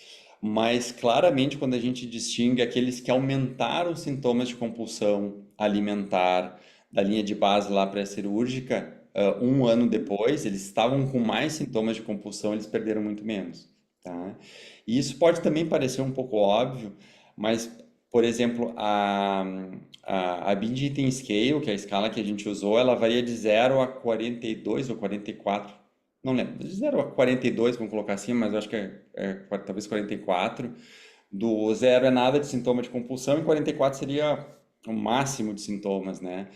mas claramente quando a gente distingue aqueles que aumentaram os sintomas de compulsão alimentar da linha de base lá pré-cirúrgica, um ano depois, eles estavam com mais sintomas de compulsão, eles perderam muito menos, tá? E isso pode também parecer um pouco óbvio, mas, por exemplo, a Binge Eating Scale, que é a escala que a gente usou, ela varia de 0 a 42 ou 44, não lembro, de 0 a 42, vamos colocar assim, mas eu acho que talvez 44. Do 0 é nada de sintoma de compulsão e 44 seria o máximo de sintomas, né?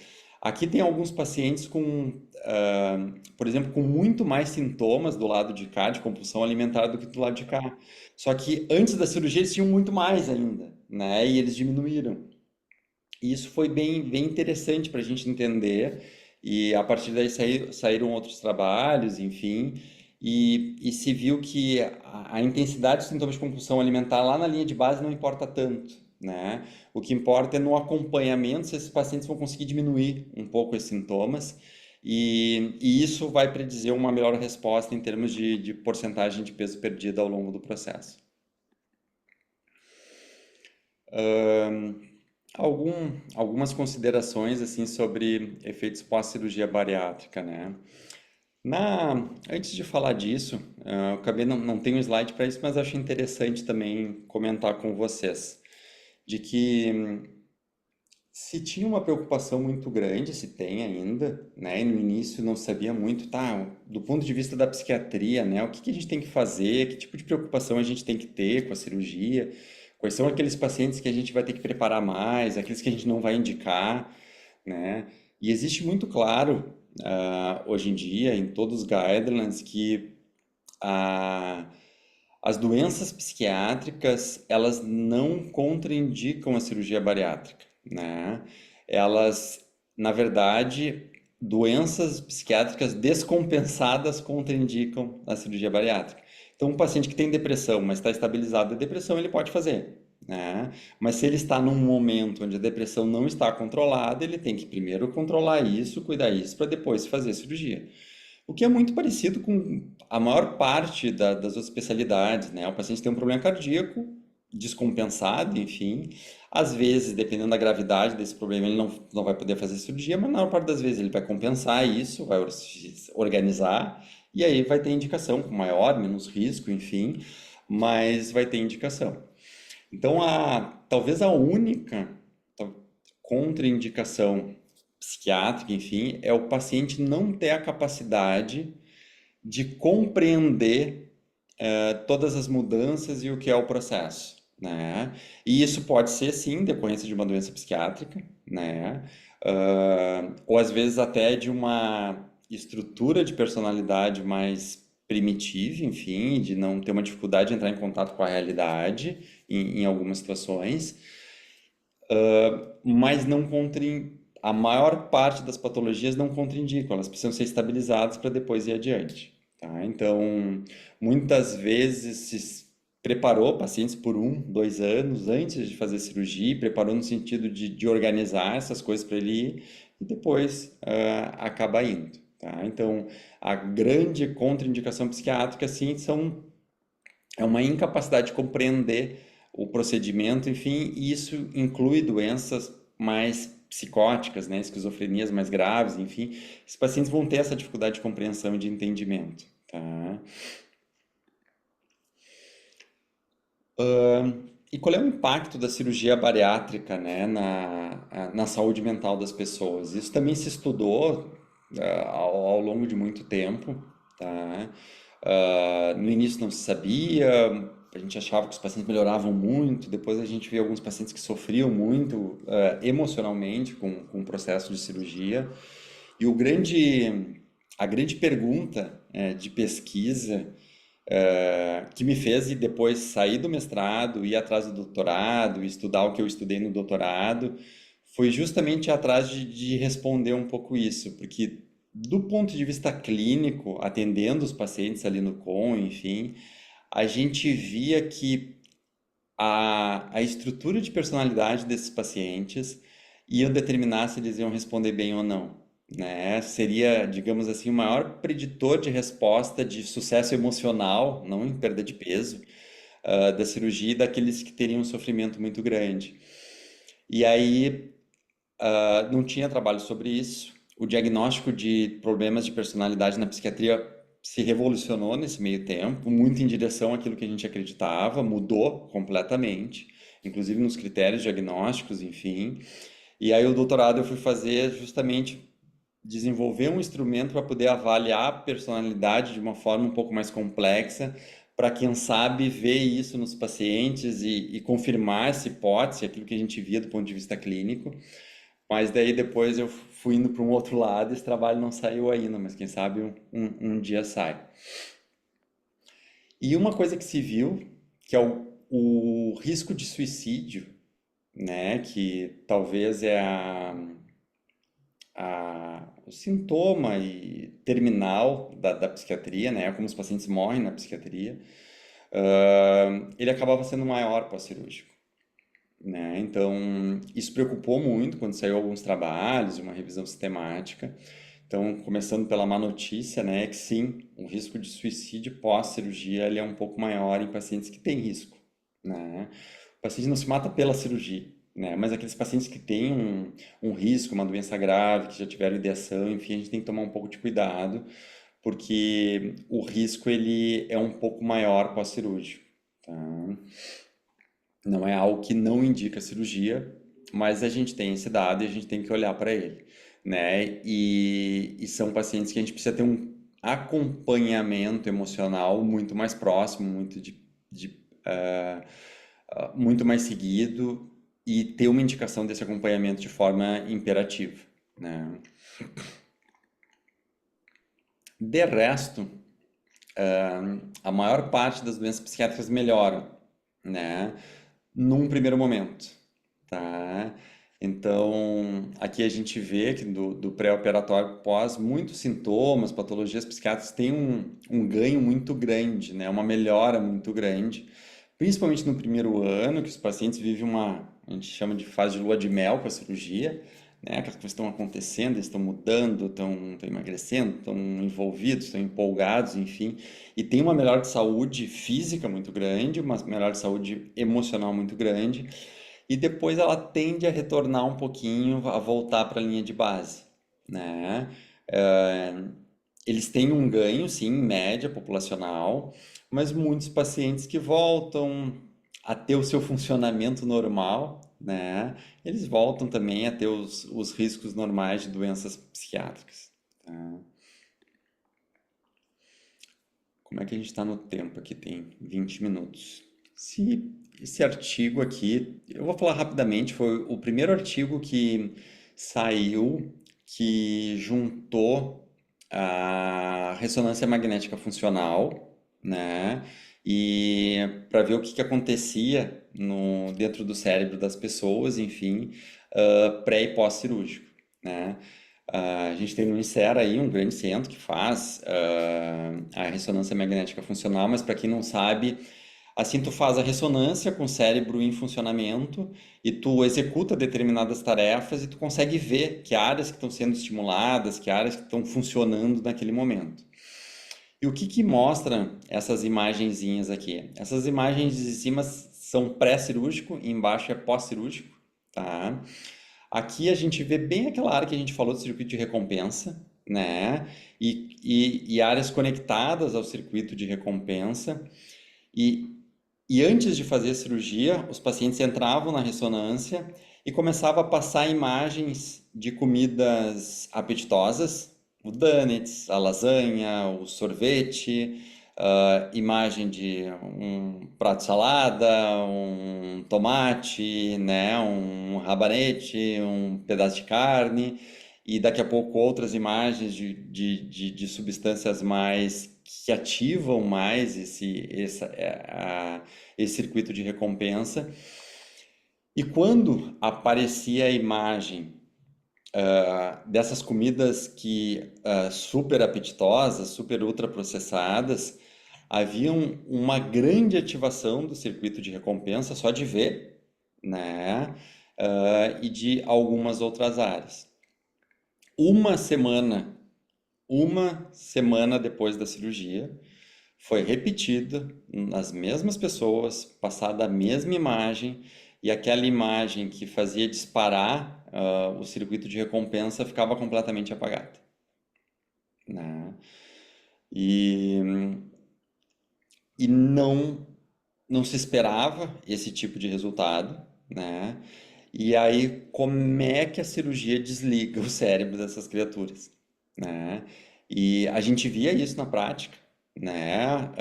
Aqui tem alguns pacientes com, por exemplo, com muito mais sintomas do lado de cá, de compulsão alimentar, do que do lado de cá. Só que antes da cirurgia eles tinham muito mais ainda, né? E eles diminuíram. E isso foi bem interessante para a gente entender. E a partir daí saíram outros trabalhos, enfim, e se viu que a intensidade dos sintomas de compulsão alimentar lá na linha de base não importa tanto, né? O que importa é no acompanhamento se esses pacientes vão conseguir diminuir um pouco esses sintomas. E isso vai predizer uma melhor resposta em termos de porcentagem de peso perdido ao longo do processo. Algumas considerações assim sobre efeitos pós-cirurgia bariátrica, né? Antes de falar disso, eu acabei não tenho slide para isso, mas acho interessante também comentar com vocês de que se tinha uma preocupação muito grande, se tem ainda, né? E no início não sabia muito, tá? Do ponto de vista da psiquiatria, né? O que que a gente tem que fazer? Que tipo de preocupação a gente tem que ter com a cirurgia? Quais são aqueles pacientes que a gente vai ter que preparar mais, aqueles que a gente não vai indicar, né? E existe muito claro, hoje em dia, em todos os guidelines, que ah, as doenças psiquiátricas, elas não contraindicam a cirurgia bariátrica, né? Elas, na verdade, doenças psiquiátricas descompensadas contraindicam a cirurgia bariátrica. Então, um paciente que tem depressão, mas está estabilizado da depressão, ele pode fazer, né? Mas se ele está num momento onde a depressão não está controlada, ele tem que primeiro controlar isso, cuidar isso, para depois fazer a cirurgia. O que é muito parecido com a maior parte das outras especialidades, né? O paciente tem um problema cardíaco descompensado, enfim. Às vezes, dependendo da gravidade desse problema, ele não vai poder fazer cirurgia, mas na maior parte das vezes ele vai compensar isso, vai organizar, e aí vai ter indicação com maior, menos risco, enfim, mas vai ter indicação. Então, talvez a única contraindicação psiquiátrica, enfim, é o paciente não ter a capacidade de compreender todas as mudanças e o que é o processo, né? E isso pode ser, sim, decorrência de uma doença psiquiátrica, né? Ou às vezes até de uma estrutura de personalidade mais primitiva, enfim, de não ter uma dificuldade de entrar em contato com a realidade em algumas situações, mas não a maior parte das patologias não contraindicam, elas precisam ser estabilizadas para depois ir adiante, tá? Então, muitas vezes se preparou pacientes por 1, 2 anos antes de fazer cirurgia, preparou no sentido de organizar essas coisas para ele ir e depois acaba indo, tá? Então, a grande contraindicação psiquiátrica, sim, é uma incapacidade de compreender o procedimento, enfim, e isso inclui doenças mais psicóticas, né, esquizofrenias mais graves, enfim, esses pacientes vão ter essa dificuldade de compreensão e de entendimento, tá? E qual é o impacto da cirurgia bariátrica, né, na saúde mental das pessoas? Isso também se estudou ao longo de muito tempo, tá? No início não se sabia, a gente achava que os pacientes melhoravam muito, depois a gente vê alguns pacientes que sofriam muito emocionalmente com o processo de cirurgia. E a grande pergunta de pesquisa que me fez ir depois sair do mestrado, ir atrás do doutorado, estudar o que eu estudei no doutorado, foi justamente atrás de responder um pouco isso, porque do ponto de vista clínico, atendendo os pacientes ali no enfim, a gente via que a estrutura de personalidade desses pacientes iam determinar se eles iam responder bem ou não, né? Seria, digamos assim, o maior preditor de resposta de sucesso emocional, não em perda de peso, da cirurgia e daqueles que teriam um sofrimento muito grande. E aí, não tinha trabalho sobre isso. O diagnóstico de problemas de personalidade na psiquiatria se revolucionou nesse meio tempo, muito em direção àquilo que a gente acreditava, mudou completamente, inclusive nos critérios diagnósticos, enfim. E aí o doutorado eu fui fazer justamente desenvolver um instrumento para poder avaliar a personalidade de uma forma um pouco mais complexa, para quem sabe ver isso nos pacientes e confirmar essa hipótese, aquilo que a gente via do ponto de vista clínico. Mas daí depois eu fui indo para um outro lado, esse trabalho não saiu ainda, mas quem sabe um dia sai. E uma coisa que se viu, que é o risco de suicídio, né, que talvez é o sintoma terminal da psiquiatria, né, como os pacientes morrem na psiquiatria, ele acabava sendo maior pós-cirúrgico, né? Então, isso preocupou muito quando saiu alguns trabalhos, uma revisão sistemática. Então, começando pela má notícia, né, é que sim, o risco de suicídio pós-cirurgia ele é um pouco maior em pacientes que têm risco, né? O paciente não se mata pela cirurgia, né? Mas aqueles pacientes que têm um risco, uma doença grave, que já tiveram ideação, enfim, a gente tem que tomar um pouco de cuidado, porque o risco ele é um pouco maior pós-cirúrgico, tá? Não é algo que não indica cirurgia, mas a gente tem esse dado e a gente tem que olhar para ele, né? E são pacientes que a gente precisa ter um acompanhamento emocional muito mais próximo, muito mais seguido e ter uma indicação desse acompanhamento de forma imperativa, né? De resto, a maior parte das doenças psiquiátricas melhoram, né? Num primeiro momento, tá? Então, aqui a gente vê que do pré-operatório pós, muitos sintomas, patologias psiquiátricas têm um ganho muito grande, né? Uma melhora muito grande, principalmente no primeiro ano, que os pacientes vivem a gente chama de fase de lua de mel com a cirurgia, né? Aquelas coisas estão acontecendo, eles estão mudando, estão emagrecendo, estão envolvidos, estão empolgados, enfim, e tem uma melhora de saúde física muito grande, uma melhora de saúde emocional muito grande, e depois ela tende a retornar um pouquinho, a voltar para a linha de base, né? Eh, Eles têm um ganho, sim, em média populacional, mas muitos pacientes que voltam a ter o seu funcionamento normal, né? Eles voltam também a ter os riscos normais de doenças psiquiátricas, tá? Como é que a gente está no tempo aqui? Tem 20 minutos. Se esse artigo aqui, eu vou falar rapidamente, foi o primeiro artigo que saiu que juntou a ressonância magnética funcional, né? E para ver o que acontecia dentro do cérebro das pessoas, enfim, pré e pós-cirúrgico, né? A gente tem no INSERA aí um grande centro que faz a ressonância magnética funcional, mas para quem não sabe, assim tu faz a ressonância com o cérebro em funcionamento e tu executa determinadas tarefas e tu consegue ver que áreas que estão sendo estimuladas, que áreas que estão funcionando naquele momento. E o que mostra essas imagenzinhas aqui? Essas imagens de cima são pré-cirúrgico e embaixo é pós-cirúrgico, tá? Aqui a gente vê bem aquela área que a gente falou do circuito de recompensa, né? E áreas conectadas ao circuito de recompensa. E, e antes de fazer a cirurgia, os pacientes entravam na ressonância e começavam a passar imagens de comidas apetitosas, o donuts, a lasanha, o sorvete, imagem de um prato de salada, um tomate, né, um rabanete, um pedaço de carne. e daqui a pouco outras imagens de substâncias mais que ativam mais esse circuito de recompensa. E quando aparecia a imagem dessas comidas que super apetitosas, super ultraprocessadas, havia uma grande ativação do circuito de recompensa só de ver, né? E de algumas outras áreas. Uma semana, uma semana depois da cirurgia, foi repetida nas mesmas pessoas, passada a mesma imagem, e aquela imagem que fazia disparar o circuito de recompensa ficava completamente apagada, né? E, e não se esperava esse tipo de resultado, né? E aí, como é que a cirurgia desliga o cérebro dessas criaturas, né? E a gente via isso na prática, né?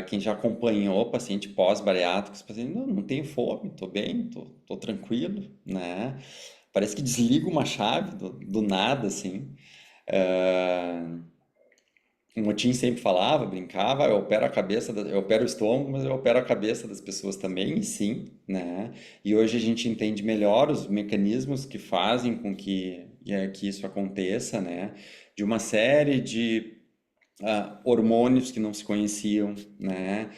Quem já acompanhou paciente pós-bariátrico, os pacientes, não tenho fome, tô bem, tô tranquilo, né? Parece que desliga uma chave do nada, assim. Ah, o Motim sempre falava, brincava, eu opero a cabeça, eu opero o estômago, mas eu opero a cabeça das pessoas também, e sim, né? E hoje a gente entende melhor os mecanismos que fazem com que isso aconteça, né? De uma série de hormônios que não se conheciam, né?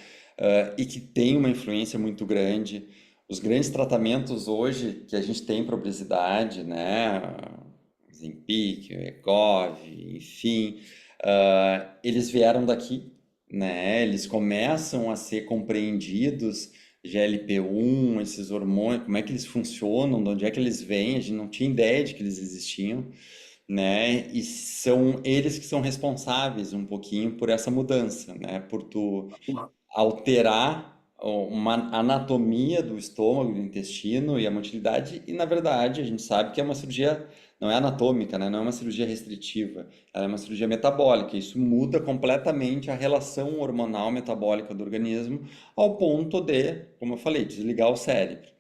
E que tem uma influência muito grande. Os grandes tratamentos hoje que a gente tem para obesidade, né? Ozempic, Wegovy, enfim, eles vieram daqui, né? Eles começam a ser compreendidos, GLP-1, esses hormônios, como é que eles funcionam, de onde é que eles vêm, a gente não tinha ideia de que eles existiam, né? E são eles que são responsáveis um pouquinho por essa mudança, né? Por tu alterar uma anatomia do estômago, do intestino e a motilidade, e na verdade a gente sabe que é uma cirurgia, não é anatômica, né? Não é uma cirurgia restritiva, ela é uma cirurgia metabólica. Isso muda completamente a relação hormonal metabólica do organismo, ao ponto de, como eu falei, desligar o cérebro.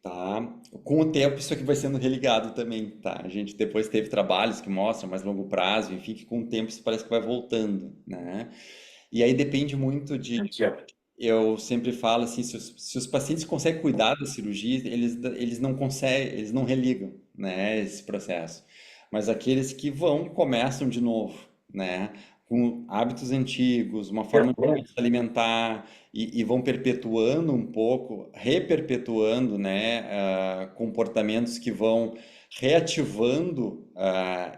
Tá? Com o tempo isso aqui vai sendo religado também, tá? A gente depois teve trabalhos que mostram mais longo prazo, enfim, que com o tempo isso parece que vai voltando, né? E aí depende muito de, eu sempre falo assim, se os pacientes conseguem cuidar da cirurgia, eles não conseguem, eles não religam, né, esse processo. Mas aqueles que vão, começam de novo, né, com hábitos antigos, uma forma de se alimentar, e vão perpetuando um pouco, reperpetuando, né, comportamentos que vão reativando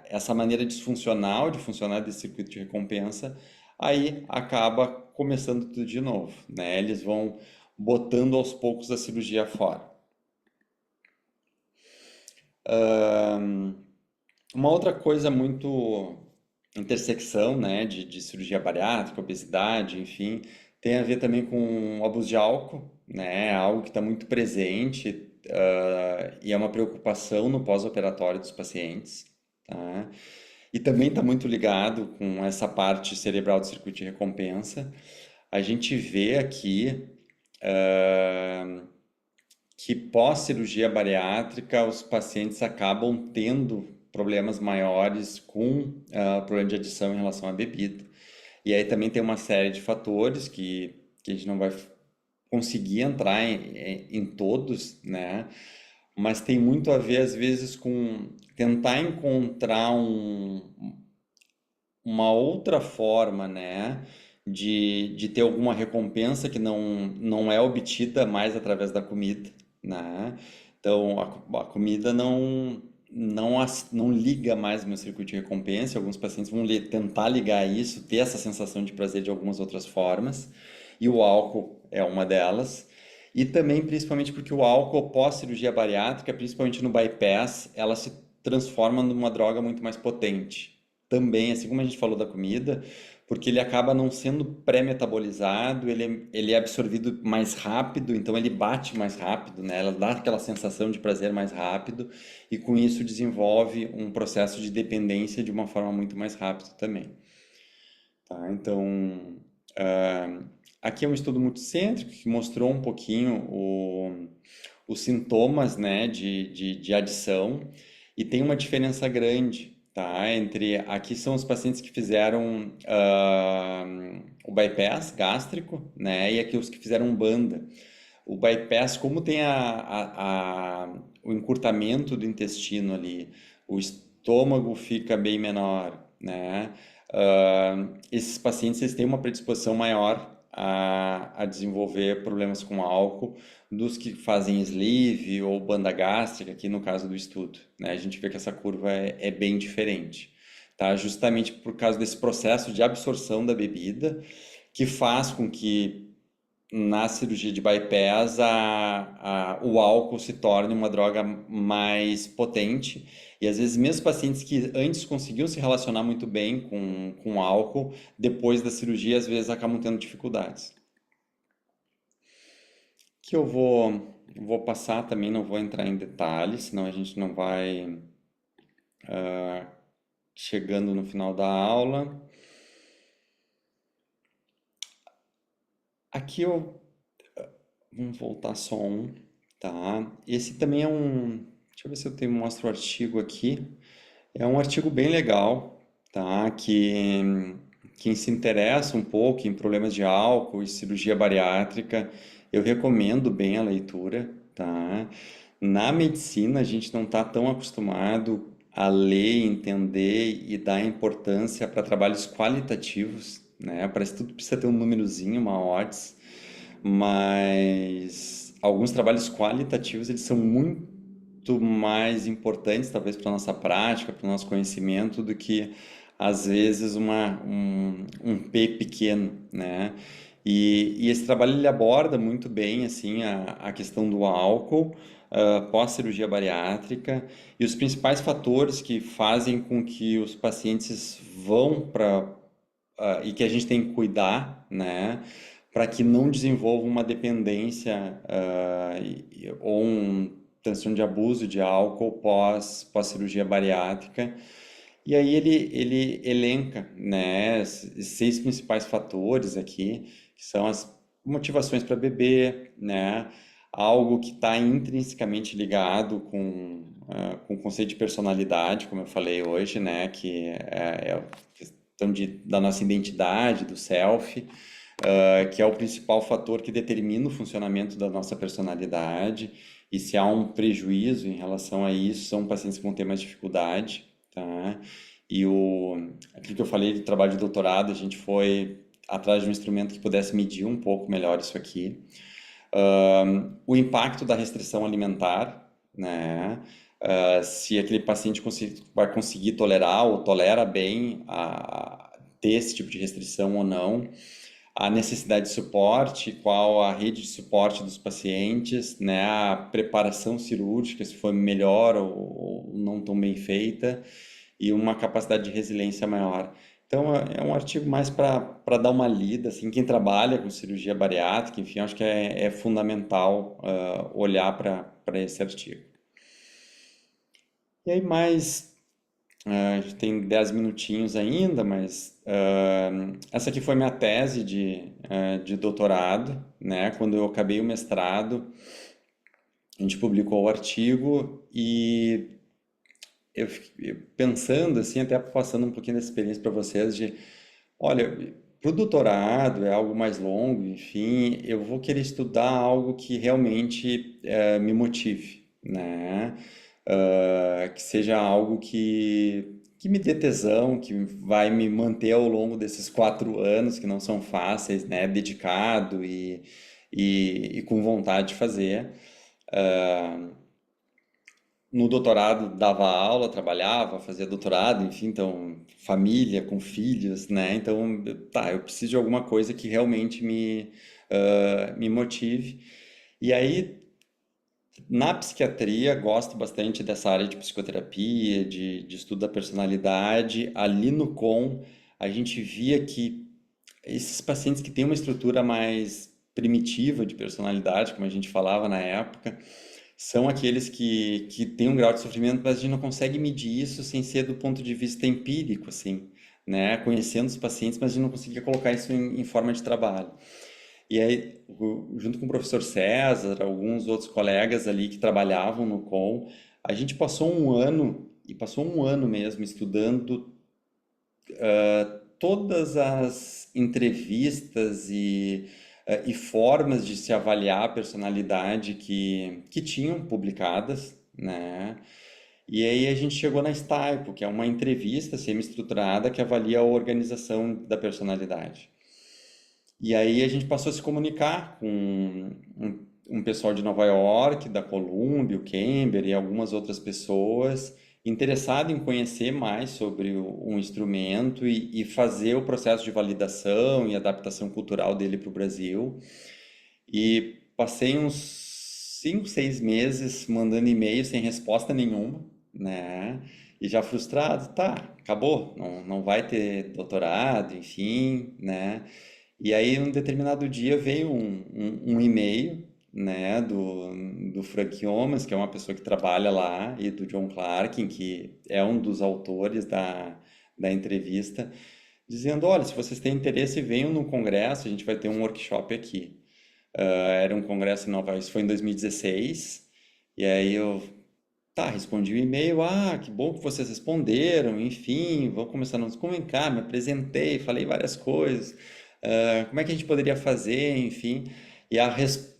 essa maneira disfuncional de funcionar desse circuito de recompensa, aí acaba começando tudo de novo, né? Eles vão botando aos poucos a cirurgia fora. Uma outra coisa muito intersecção, né, de cirurgia bariátrica, obesidade, enfim, tem a ver também com o abuso de álcool, né? Algo que está muito presente, e é uma preocupação no pós-operatório dos pacientes, tá? E também está muito ligado com essa parte cerebral do circuito de recompensa. A gente vê aqui que pós-cirurgia bariátrica os pacientes acabam tendo problemas maiores com problema de adição em relação à bebida. E aí também tem uma série de fatores que a gente não vai conseguir entrar em todos, né? Mas tem muito a ver, às vezes, com tentar encontrar uma outra forma, né, de ter alguma recompensa que não é obtida mais através da comida, né? Então, a comida não liga mais o meu circuito de recompensa. Alguns pacientes vão tentar ligar isso, ter essa sensação de prazer de algumas outras formas, e o álcool é uma delas. E também, principalmente porque o álcool pós-cirurgia bariátrica, principalmente no bypass, ela se transforma numa droga muito mais potente também, assim como a gente falou da comida, porque ele acaba não sendo pré-metabolizado, ele é absorvido mais rápido, então ele bate mais rápido, né? Ela dá aquela sensação de prazer mais rápido, e com isso desenvolve um processo de dependência de uma forma muito mais rápida também. Tá? Então, aqui é um estudo multicêntrico que mostrou um pouquinho os sintomas, né, de adição, e tem uma diferença grande, tá? Entre aqui são os pacientes que fizeram o bypass gástrico, né? E aqui os que fizeram banda. O bypass, como tem o encurtamento do intestino ali, o estômago fica bem menor, né? Esses pacientes eles têm uma predisposição maior a desenvolver problemas com álcool dos que fazem sleeve ou banda gástrica, aqui no caso do estudo, né? A gente vê que essa curva é bem diferente, tá? Justamente por causa desse processo de absorção da bebida, que faz com que na cirurgia de bypass o álcool se torne uma droga mais potente e às vezes mesmo pacientes que antes conseguiam se relacionar muito bem com álcool, depois da cirurgia às vezes acabam tendo dificuldades. Que eu vou passar também, não vou entrar em detalhes, senão a gente não vai chegando no final da aula. Aqui vamos voltar só um, tá? Esse também é deixa eu ver se eu mostro o artigo aqui. É um artigo bem legal, tá? Que quem se interessa um pouco em problemas de álcool e cirurgia bariátrica, eu recomendo bem a leitura, tá? Na medicina, a gente não está tão acostumado a ler, entender e dar importância para trabalhos qualitativos, né? Parece que tudo precisa ter um númerozinho, uma odds, mas alguns trabalhos qualitativos, eles são muito mais importantes, talvez, para a nossa prática, para o nosso conhecimento, do que, às vezes, um P pequeno, né? E esse trabalho ele aborda muito bem assim a questão do álcool pós-cirurgia bariátrica e os principais fatores que fazem com que os pacientes vão para e que a gente tem que cuidar, né, para que não desenvolvam uma dependência ou um transtorno de abuso de álcool pós-cirurgia bariátrica. E aí ele elenca, né, esses 6 principais fatores aqui, que são as motivações para beber, né, algo que está intrinsecamente ligado com o conceito de personalidade, como eu falei hoje, né, que é a questão da nossa identidade, do self, que é o principal fator que determina o funcionamento da nossa personalidade, e se há um prejuízo em relação a isso, são pacientes que vão ter mais dificuldade, tá? E aquilo que eu falei de trabalho de doutorado, a gente foi atrás de um instrumento que pudesse medir um pouco melhor isso aqui. O impacto da restrição alimentar, né? Se aquele paciente vai conseguir tolerar ou tolera bem ter esse tipo de restrição ou não, a necessidade de suporte, qual a rede de suporte dos pacientes, né? A preparação cirúrgica, se foi melhor ou não tão bem feita, e uma capacidade de resiliência maior. Então, é um artigo mais para dar uma lida, assim, quem trabalha com cirurgia bariátrica, enfim, acho que é fundamental olhar para esse artigo. E aí a gente tem 10 minutinhos ainda, mas essa aqui foi minha tese de doutorado, né? Quando eu acabei o mestrado, a gente publicou o artigo e eu fiquei pensando, assim, até passando um pouquinho dessa experiência para vocês olha, para o doutorado é algo mais longo, enfim, eu vou querer estudar algo que realmente me motive, né? Que seja algo que me dê tesão, que vai me manter ao longo desses 4 anos, que não são fáceis, né? Dedicado e com vontade de fazer. No doutorado dava aula, trabalhava, fazia doutorado, enfim, então família, com filhos, né? Então, eu preciso de alguma coisa que realmente me motive. E aí, na psiquiatria, gosto bastante dessa área de psicoterapia, de estudo da personalidade. Ali no a gente via que esses pacientes que têm uma estrutura mais primitiva de personalidade, como a gente falava na época, são aqueles que têm um grau de sofrimento, mas a gente não consegue medir isso sem ser do ponto de vista empírico, assim, né? Conhecendo os pacientes, mas a gente não conseguia colocar isso em forma de trabalho. E aí, junto com o professor César, alguns outros colegas ali que trabalhavam no a gente passou um ano e passou um ano mesmo estudando todas as entrevistas e formas de se avaliar a personalidade que tinham publicadas, né? E aí a gente chegou na Staipo, que é uma entrevista semi-estruturada que avalia a organização da personalidade. E aí a gente passou a se comunicar com um pessoal de Nova York, da Columbia, o Cambridge e algumas outras pessoas interessado em conhecer mais sobre o instrumento e fazer o processo de validação e adaptação cultural dele para o Brasil. E passei uns 5, 6 meses mandando e-mail sem resposta nenhuma, né? E já frustrado, tá, acabou, não vai ter doutorado, enfim, né? E aí, um determinado dia, veio um e-mail, né, do Frank Yomas, que é uma pessoa que trabalha lá, e do John Clarkin, que é um dos autores da entrevista, dizendo: olha, se vocês têm interesse, venham no congresso, a gente vai ter um workshop aqui. Era um congresso em Nova York, isso foi em 2016, e aí eu, tá, respondi o e-mail, que bom que vocês responderam, enfim, vou começar a nos comunicar, me apresentei, falei várias coisas, como é que a gente poderia fazer, enfim, e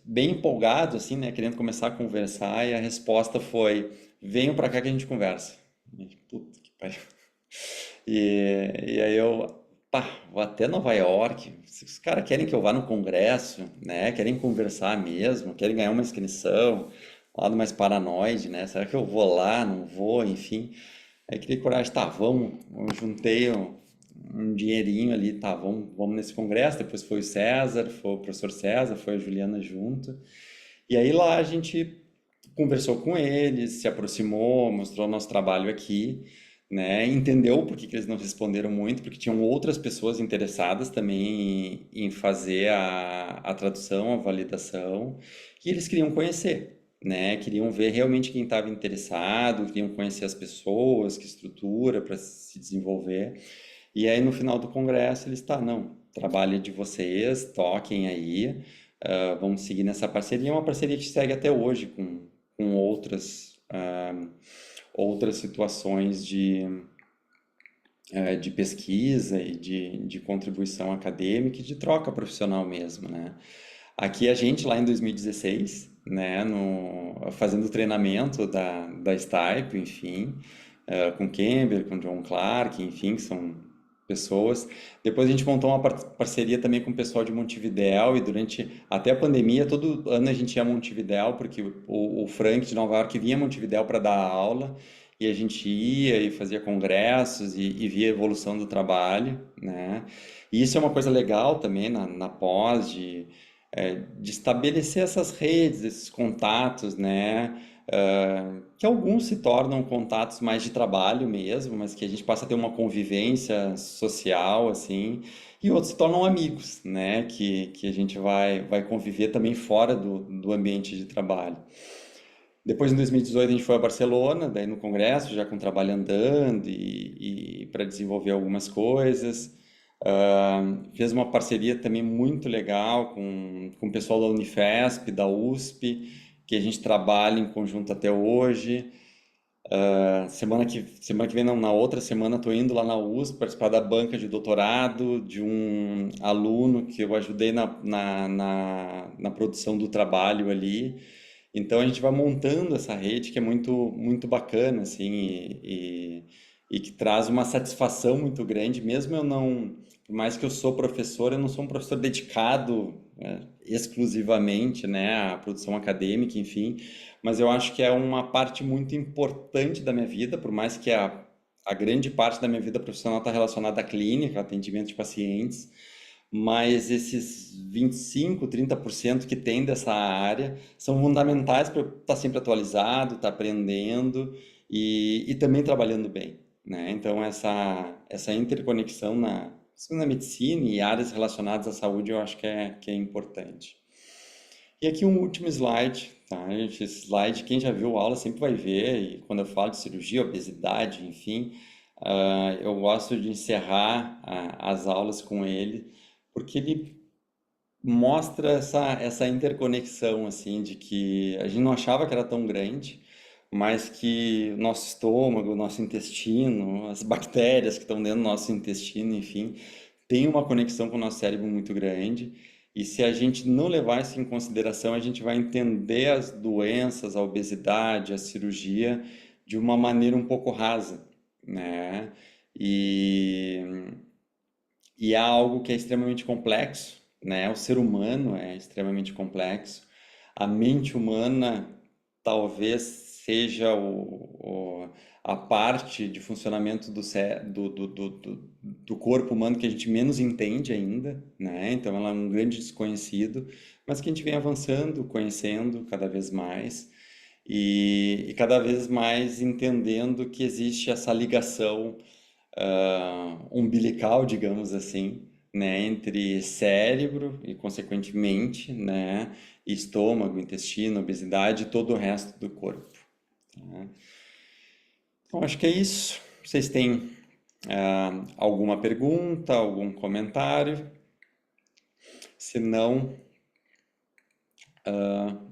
bem empolgado, assim, né, querendo começar a conversar, e a resposta foi: venham pra cá que a gente conversa. E, puta que pariu. E aí eu, pá, vou até Nova York. Se os caras querem que eu vá no congresso, né? Querem conversar mesmo, querem ganhar uma inscrição, um lado mais paranoide, né? Será que eu vou lá, não vou, enfim. Aí criei coragem, tá, vamos. Eu juntei um dinheirinho ali, tá, vamos nesse congresso. Depois foi o César, foi o professor César, foi a Juliana junto. E aí lá a gente conversou com eles, se aproximou, mostrou nosso trabalho aqui, né? Entendeu por que que eles não responderam muito, porque tinham outras pessoas interessadas também em fazer a tradução, a validação, e eles queriam conhecer, né? Queriam ver realmente quem estava interessado, queriam conhecer as pessoas, que estrutura para se desenvolver. E aí no final do congresso eles, tá, não, trabalho é de vocês, toquem aí, vamos seguir nessa parceria. É uma parceria que segue até hoje com outras situações de pesquisa e de contribuição acadêmica e de troca profissional mesmo, né? Aqui a gente, lá em 2016, né, fazendo treinamento da Stipe, enfim, com Cambridge, com John Clark, enfim, que são pessoas. Depois a gente montou uma parceria também com o pessoal de Montevidéu e durante até a pandemia, todo ano a gente ia a Montevidéu, porque o Frank de Nova York vinha a Montevidéu para dar aula e a gente ia e fazia congressos e via a evolução do trabalho, né? E isso é uma coisa legal também na pós, de estabelecer essas redes, esses contatos, né? Que alguns se tornam contatos mais de trabalho mesmo, mas que a gente passa a ter uma convivência social, assim, e outros se tornam amigos, né? Que a gente vai conviver também fora do ambiente de trabalho. Depois, em 2018, a gente foi a Barcelona, daí no congresso, já com o trabalho andando e para desenvolver algumas coisas. Fez uma parceria também muito legal com o pessoal da Unifesp, da USP, que a gente trabalha em conjunto até hoje. Semana que vem, não, na outra semana, estou indo lá na USP participar da banca de doutorado de um aluno que eu ajudei na produção do trabalho ali. Então a gente vai montando essa rede que é muito, muito bacana, assim, e que traz uma satisfação muito grande, mesmo eu não, por mais que eu sou professor, eu não sou um professor dedicado, exclusivamente, né, à produção acadêmica, enfim, mas eu acho que é uma parte muito importante da minha vida, por mais que a grande parte da minha vida profissional está relacionada à clínica, atendimento de pacientes, mas esses 25, 30% que tem dessa área são fundamentais para eu estar sempre atualizado, estar aprendendo e também trabalhando bem, né? Então, essa interconexão na medicina e áreas relacionadas à saúde eu acho que é importante. E aqui um último slide, tá, gente? Esse slide, quem já viu a aula sempre vai ver, e quando eu falo de cirurgia, obesidade, enfim, eu gosto de encerrar as aulas com ele, porque ele mostra essa interconexão, assim, de que a gente não achava que era tão grande, mas que o nosso estômago, o nosso intestino, as bactérias que estão dentro do nosso intestino, enfim, tem uma conexão com o nosso cérebro muito grande. E se a gente não levar isso em consideração, a gente vai entender as doenças, a obesidade, a cirurgia de uma maneira um pouco rasa, né? E, e é algo que é extremamente complexo, né? O ser humano é extremamente complexo. A mente humana talvez seja a parte de funcionamento do corpo humano que a gente menos entende ainda, né? Então ela é um grande desconhecido, mas que a gente vem avançando, conhecendo cada vez mais e cada vez mais entendendo que existe essa ligação umbilical, digamos assim, né, entre cérebro e, consequentemente, né, estômago, intestino, obesidade e todo o resto do corpo. Tá? Então, acho que é isso. Vocês têm alguma pergunta, algum comentário? Se não,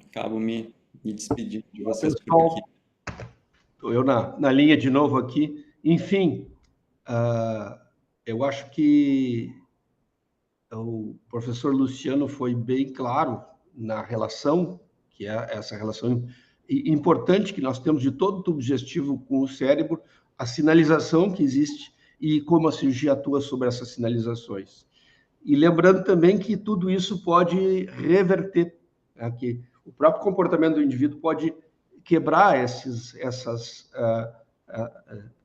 acabo me despedindo de vocês por aqui. Pessoal, estou eu na linha de novo aqui. Enfim, eu acho que o professor Luciano foi bem claro na relação, que é essa relação importante que nós temos de todo tubo digestivo com o cérebro, a sinalização que existe e como a cirurgia atua sobre essas sinalizações. E lembrando também que tudo isso pode reverter, né, que o próprio comportamento do indivíduo pode quebrar essas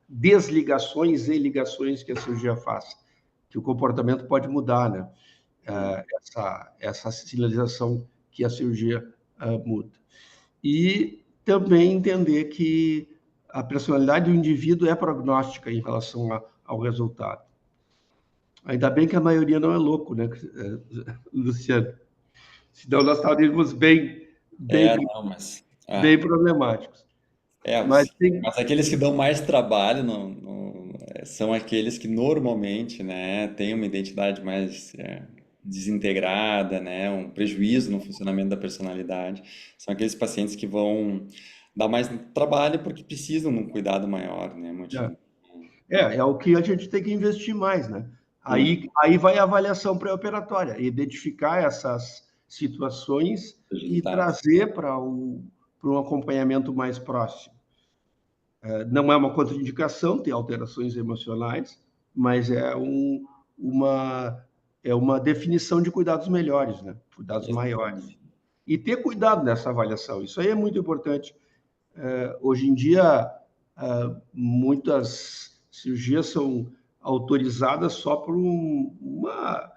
desligações e ligações que a cirurgia faz, que o comportamento pode mudar, né? Essa sinalização que a cirurgia muda. E também entender que a personalidade do indivíduo é prognóstica em relação ao resultado. Ainda bem que a maioria não é louco, né, Luciano? Senão nós estaríamos bem Não, mas... problemáticos. Mas Mas aqueles que dão mais trabalho são aqueles que normalmente, né, têm uma identidade mais desintegrada, né, um prejuízo no funcionamento da personalidade. São aqueles pacientes que vão dar mais trabalho porque precisam de um cuidado maior, né, é o que a gente tem que investir mais, né? Aí vai a avaliação pré-operatória, identificar essas situações e resultados. trazer para um acompanhamento mais próximo. Não é uma contraindicação ter alterações emocionais, mas uma definição de cuidados melhores, né? Cuidados maiores. E ter cuidado nessa avaliação, isso aí é muito importante. Hoje em dia, muitas cirurgias são autorizadas só por uma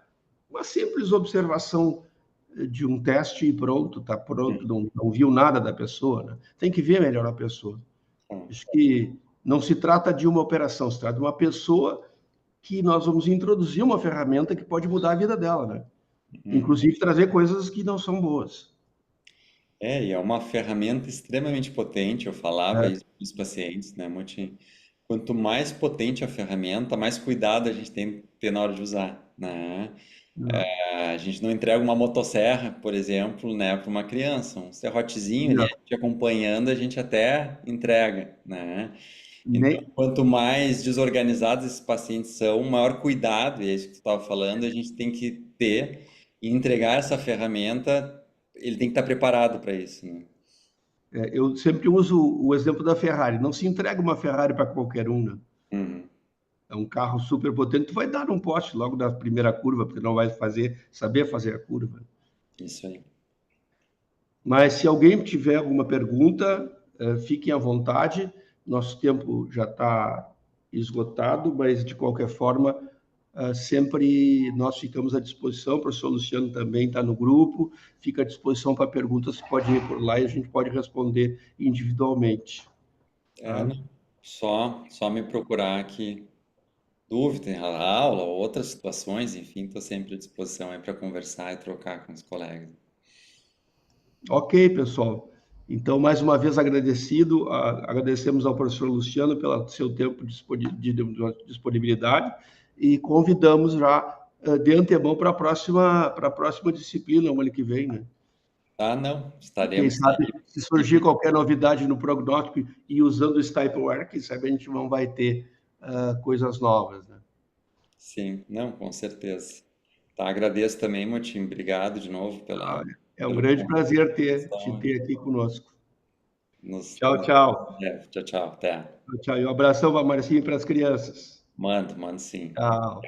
simples observação de um teste e pronto, está pronto, não viu nada da pessoa, né? Tem que ver melhor a pessoa. Acho que não se trata de uma operação, se trata de uma pessoa que nós vamos introduzir uma ferramenta que pode mudar a vida dela, né? Inclusive trazer coisas que não são boas. E é uma ferramenta extremamente potente, eu falava isso para os pacientes, né, Moti? Quanto mais potente a ferramenta, mais cuidado a gente tem que ter na hora de usar, né? A gente não entrega uma motosserra, por exemplo, né, para uma criança, um serrotezinho ali, a gente acompanhando, a gente até entrega, né? Então, quanto mais desorganizados esses pacientes são, maior cuidado, e é isso que tu estava falando, a gente tem que ter e entregar essa ferramenta, ele tem que estar preparado para isso, né? Eu sempre uso o exemplo da Ferrari. Não se entrega uma Ferrari para qualquer um, né? É um carro super potente. Tu vai dar um poste logo na primeira curva, porque não vai saber fazer a curva. Isso aí. Mas se alguém tiver alguma pergunta, fiquem à vontade. Nosso tempo já está esgotado, mas de qualquer forma, sempre nós ficamos à disposição. O professor Luciano também está no grupo, fica à disposição para perguntas, pode ir por lá e a gente pode responder individualmente. Não. Só me procurar aqui, dúvida em aula, ou outras situações, enfim, estou sempre à disposição aí para conversar e trocar com os colegas. Ok, pessoal. Então, mais uma vez agradecido, agradecemos ao professor Luciano pelo seu tempo de disponibilidade e convidamos já de antemão para a próxima disciplina, o ano que vem, né? Ah, não, E quem estaremos sabe, aí. se surgir qualquer novidade no prognóstico e usando o Stipeware, quem sabe a gente não vai ter coisas novas, né? Sim, não, com certeza. Tá, agradeço também, Motim. Obrigado de novo É um pela grande prazer te contribuição. ter aqui conosco. Tchau, Nos tchau. vemos em breve. Tchau, tchau. Até. Tchau, tchau. E um abração para a Marcinha e para as crianças. Mando sim. Tchau.